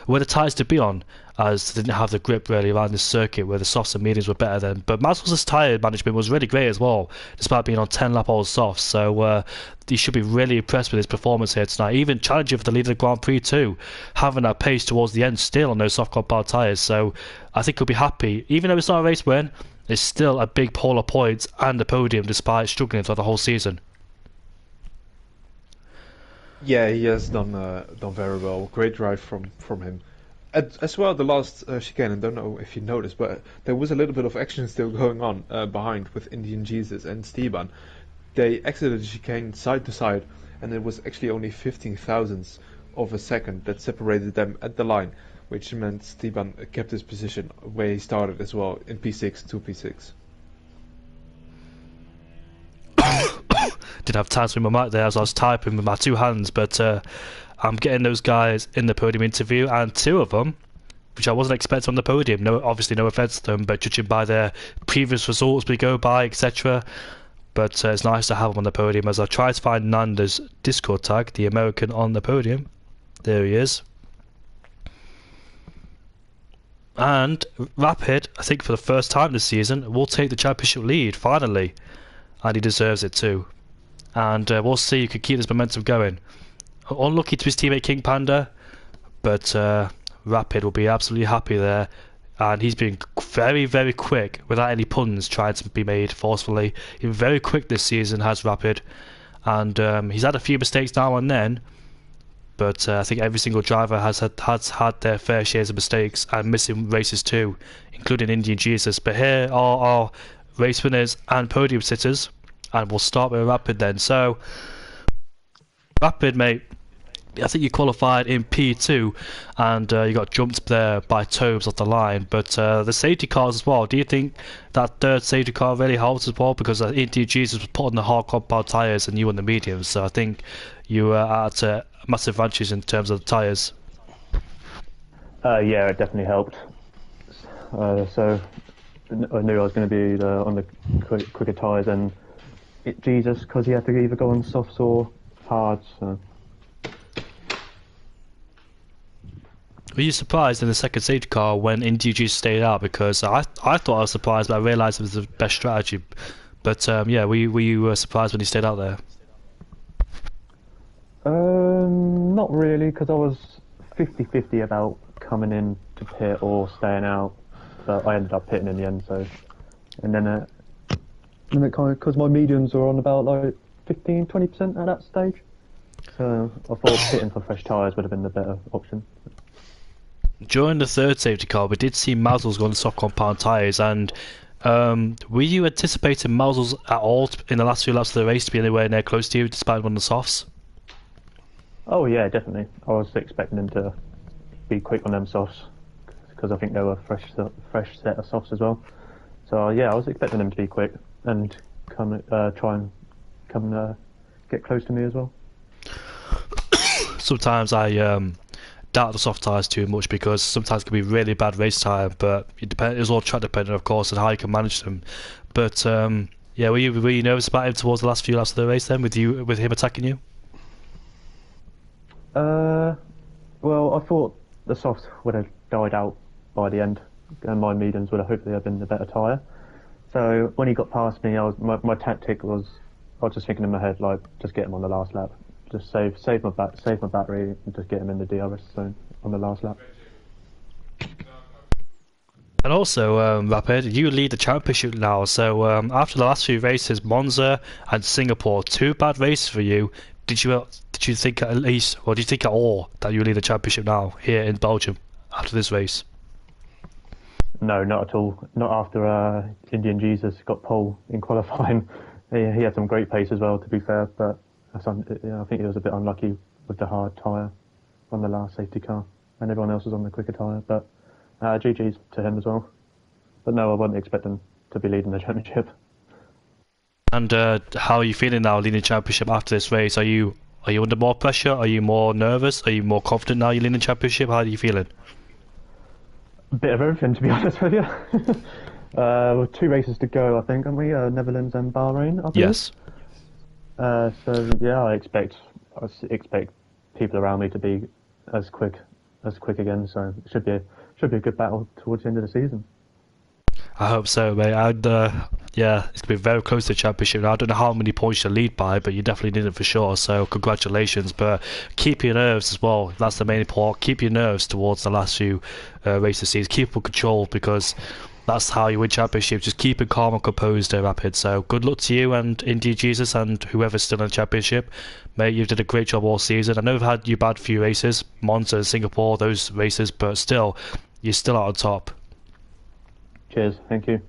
were the tyres to be on, as they didn't have the grip really around this circuit where the softs and mediums were better than. But Mazel's tyre management was really great as well, despite being on 10 lap old softs. So he should be really impressed with his performance here tonight, even challenging for the lead of the Grand Prix too, having that pace towards the end still on those soft compound tyres. So I think he'll be happy, even though it's not a race win. It's still a big pool of points and a podium despite struggling throughout the whole season. Yeah, he has done very well. Great drive from him. As well, the last chicane, I don't know if you noticed, but there was a little bit of action still going on behind with Indian Jesus and Steban. They exited the chicane side to side, and it was actually only 15 thousandths of a second that separated them at the line, which meant Steban kept his position where he started as well, in P6 to P6. Didn't have time to swim my mic there as I was typing with my two hands, but I'm getting those guys in the podium interview, and two of them, which I wasn't expecting on the podium. No, obviously no offence to them, but judging by their previous results we go by, etc. But it's nice to have them on the podium, as I try to find Nanda's Discord tag, the American on the podium. There he is. And Rapid, I think for the first time this season, will take the championship lead finally, and he deserves it too. And we'll see who can keep this momentum going. Unlucky to his teammate King Panda, but Rapid will be absolutely happy there. And he's been very, very quick, without any puns trying to be made forcefully. He's been very quick this season, has Rapid. And he's had a few mistakes now and then, but I think every single driver has had their fair shares of mistakes and missing races too, including Indian Jesus. But here are our race winners and podium sitters, and we'll start with Rapid then. So, Rapid, mate, I think you qualified in P2, and you got jumped there by Tobes off the line. But the safety cars as well, do you think that third safety car really helped as well? Because Indian Jesus was put on the hard compound tyres and you on the mediums, so I think you were at massive advantage in terms of the tyres. Yeah, it definitely helped. So I knew I was going to be on the quicker tyres, and Jesus, because he had to either go on softs or hards. So. Were you surprised in the second safety car when NDG stayed out? Because I thought I was surprised, but I realised it was the best strategy. But yeah, were you surprised when he stayed out there? Not really, because I was 50-50 about coming in to pit or staying out, but I ended up pitting in the end. So, and then it kind of, because my mediums were on about like 15-20% at that stage, so I thought pitting for fresh tyres would have been the better option. During the third safety car, we did see Mazel's go on the soft compound tyres, and were you anticipating Mazel's at all in the last few laps of the race to be anywhere near close to you, despite one of the softs? Oh yeah, definitely. I was expecting him to be quick on them softs, because I think they were fresh set of softs as well. So yeah, I was expecting him to be quick and try and get close to me as well. Sometimes I doubt the soft tyres too much, because sometimes it can be really bad race time, but it's all track dependent, of course, and how you can manage them. But yeah, were you nervous about him towards the last few laps of the race then, with him attacking you? Well, I thought the softs would have died out by the end, and my mediums would have hopefully have been the better tyre. So when he got past me, my tactic was I was just thinking in my head like just get him on the last lap, just save my battery, and just get him in the DRS zone on the last lap. And also, Rapid, you lead the championship now. So after the last few races, Monza and Singapore, 2 bad races for you. Did you think at least, or do you think at all that you lead the championship now here in Belgium after this race? No, not at all. Not after Indian Jesus got pole in qualifying. He had some great pace as well, to be fair, but I think he was a bit unlucky with the hard tyre on the last safety car, and everyone else was on the quicker tyre. But GG's to him as well. But no, I wasn't expecting to be leading the championship. And how are you feeling now leading the championship after this race? Are you under more pressure? Are you more nervous? Are you more confident now you're leading the championship? How are you feeling? A bit of everything, to be honest with you. With 2 races to go, I think, aren't we? Netherlands and Bahrain, I believe. Yes. So yeah, I expect people around me to be as quick again. So it should be a good battle towards the end of the season. I hope so, mate. And yeah, it's going to be very close to the championship. Now, I don't know how many points you lead by, but you definitely did it for sure. So congratulations. But keep your nerves as well. That's the main part. Keep your nerves towards the last few races. Keep them controlled, because that's how you win championships. Just keep it calm and composed, Rapid. So good luck to you and Indy Jesus and whoever's still in the championship. Mate, you did a great job all season. I know you've had your bad few races, Monza, Singapore, those races, but still, you're still out on top. Cheers, thank you.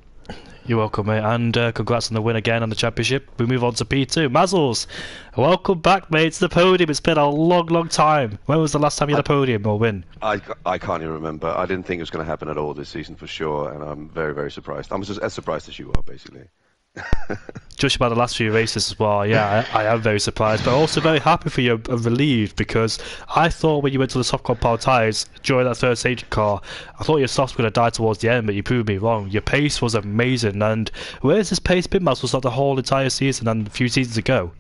You're welcome, mate, and congrats on the win again on the championship. We move on to P2. Mazzles, welcome back, mate, to the podium. It's been a long time. When was the last time you had a podium or win? I can't even remember. I didn't think it was going to happen at all this season for sure, and I'm very surprised. I'm just as surprised as you are, basically. Judging by the last few races as well, yeah, I am very surprised, but also very happy for you and relieved, because I thought when you went to the soft compound tyres during that third safety car, I thought your softs were going to die towards the end, but you proved me wrong. Your pace was amazing, and where's this pace been, Mazzles, like the whole entire season and a few seasons ago?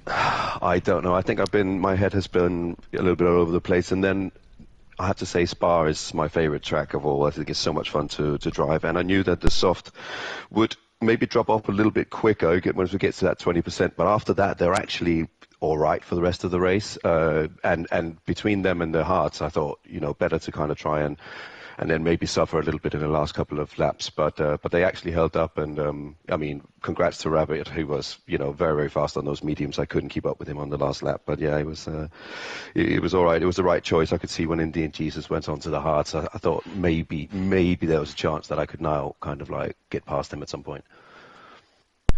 I don't know. I think my head has been a little bit all over the place, and then I have to say Spa is my favourite track of all. I think it's so much fun to drive, and I knew that the soft would maybe drop off a little bit quicker once we get to that 20%, but after that they're actually all right for the rest of the race, and between them and the hards, I thought, better to kind of try and then maybe suffer a little bit in the last couple of laps, but they actually held up, and I mean, congrats to Rabbit, who was very fast on those mediums. I couldn't keep up with him on the last lap, but yeah, it was all right. It was the right choice. I could see when Indian Jesus went on to the hards, I thought maybe there was a chance that I could now kind of like get past him at some point.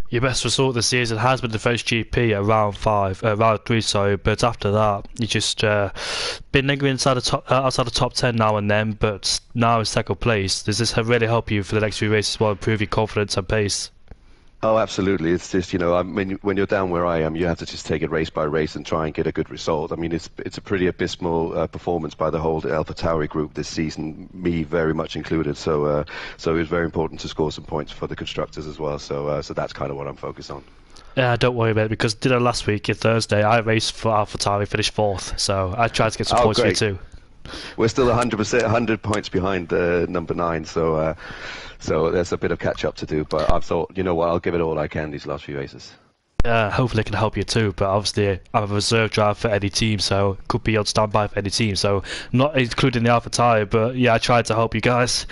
Your best result this season has been the French GP at round 3, sorry. But after that, you just been lingering outside the top 10 now and then. But now in second place. Does this really help you for the next few races while improve your confidence and pace? Oh, absolutely. It's just, when you're down where I am, you have to just take it race by race and try and get a good result. I mean, it's a pretty abysmal performance by the whole AlphaTauri group this season, me very much included. So it was very important to score some points for the constructors as well. So that's kind of what I'm focused on. Yeah, don't worry about it, because last week, Thursday, I raced for AlphaTauri, finished 4th. So I tried to get some points for you too. We're still 100 points behind number 9, so there's a bit of catch up to do. But I've thought, you know what, I'll give it all I can these last few races. Yeah, hopefully it can help you too. But obviously, I'm a reserve driver for any team, so could be on standby for any team. So not including the AlphaTauri, but yeah, I tried to help you guys.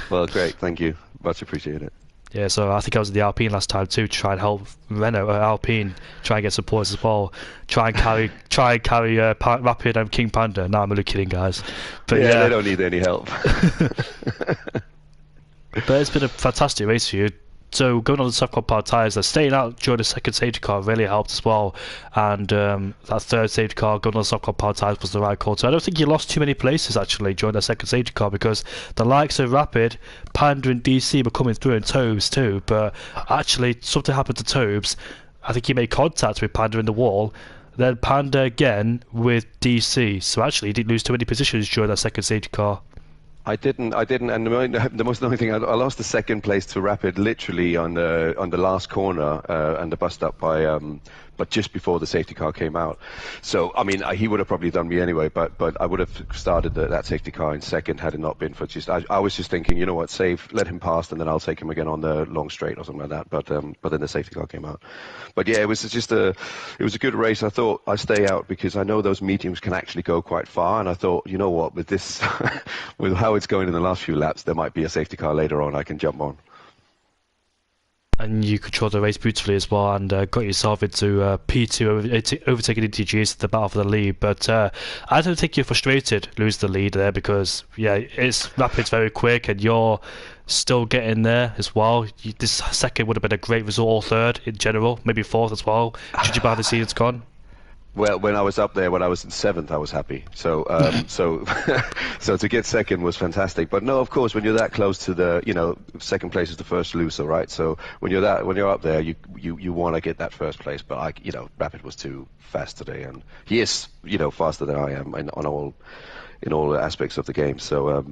Well, great, thank you, much appreciated. Yeah, so I think I was in the Alpine last time too, to try and help Renault Alpine try and get some points as well. Try and carry Rapid and King Panda. No, I'm only kidding, guys. But yeah, they don't need any help. But it's been a fantastic race for you. So going on the soft compound tyres, staying out during the second safety car really helped as well, and that third safety car going on the soft compound tyres was the right call. So I don't think you lost too many places actually during the second safety car, because the likes of Rapid, Panda and DC were coming through, and Tobes too, but actually something happened to Tobes. I think he made contact with Panda in the wall, then Panda again with DC, so actually he didn't lose too many positions during that second safety car. I didn't, and the most annoying thing, I lost the second place to Rapid literally on the last corner, and the bust up by but just before the safety car came out. So, I mean, he would have probably done me anyway, but I would have started that safety car in second had it not been for just, I was just thinking, you know what, save, let him pass, and then I'll take him again on the long straight or something like that. But then the safety car came out. But yeah, it was a good race. I thought I'd stay out because I know those mediums can actually go quite far, and I thought, you know what, with this, with how it's going in the last few laps, there might be a safety car later on I can jump on. And you controlled the race beautifully as well, and got yourself into P2, overtaking DTGs at the battle for the lead. But I don't think you're frustrated losing the lead there because, yeah, it's Rapid's very quick, and you're still getting there as well. This second would have been a great result, or third in general, maybe fourth as well. Judging by how the season's gone. Well, when I was up there, when I was in seventh, I was happy. So, so to get second was fantastic. But no, of course, when you're that close to the, second place is the first loser, right? So when you're up there, you want to get that first place. But Rapid was too fast today, and he is, faster than I am in all aspects of the game. So,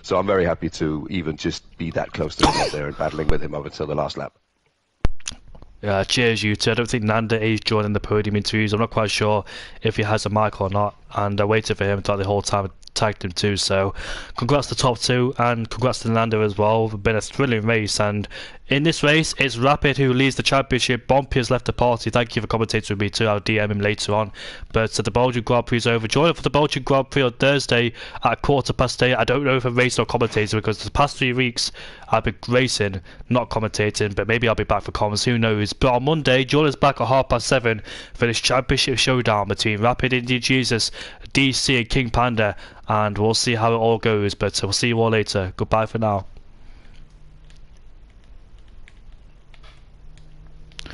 so I'm very happy to even just be that close to him up there and battling with him up until the last lap. Yeah, cheers, you two. I don't think Nanda is joining the podium interviews. I'm not quite sure if he has a mic or not, and I waited for him throughout the whole time. Tagged him too, so congrats to the top two, and congrats to Nanda as well. It's been a thrilling race, and in this race, it's Rapid who leads the championship. Bompy has left the party. Thank you for commentating with me too. I'll DM him later on. But the Belgian Grand Prix is over. Join us for the Belgian Grand Prix on Thursday at 8:15. I don't know if I'm racing or commentating because the past 3 weeks I've been racing, not commentating. But maybe I'll be back for comments. Who knows? But on Monday, join us back at 7:30 for this championship showdown between Rapid Indian Jesus, DC, and King Panda. And we'll see how it all goes. But we'll see you all later. Goodbye for now.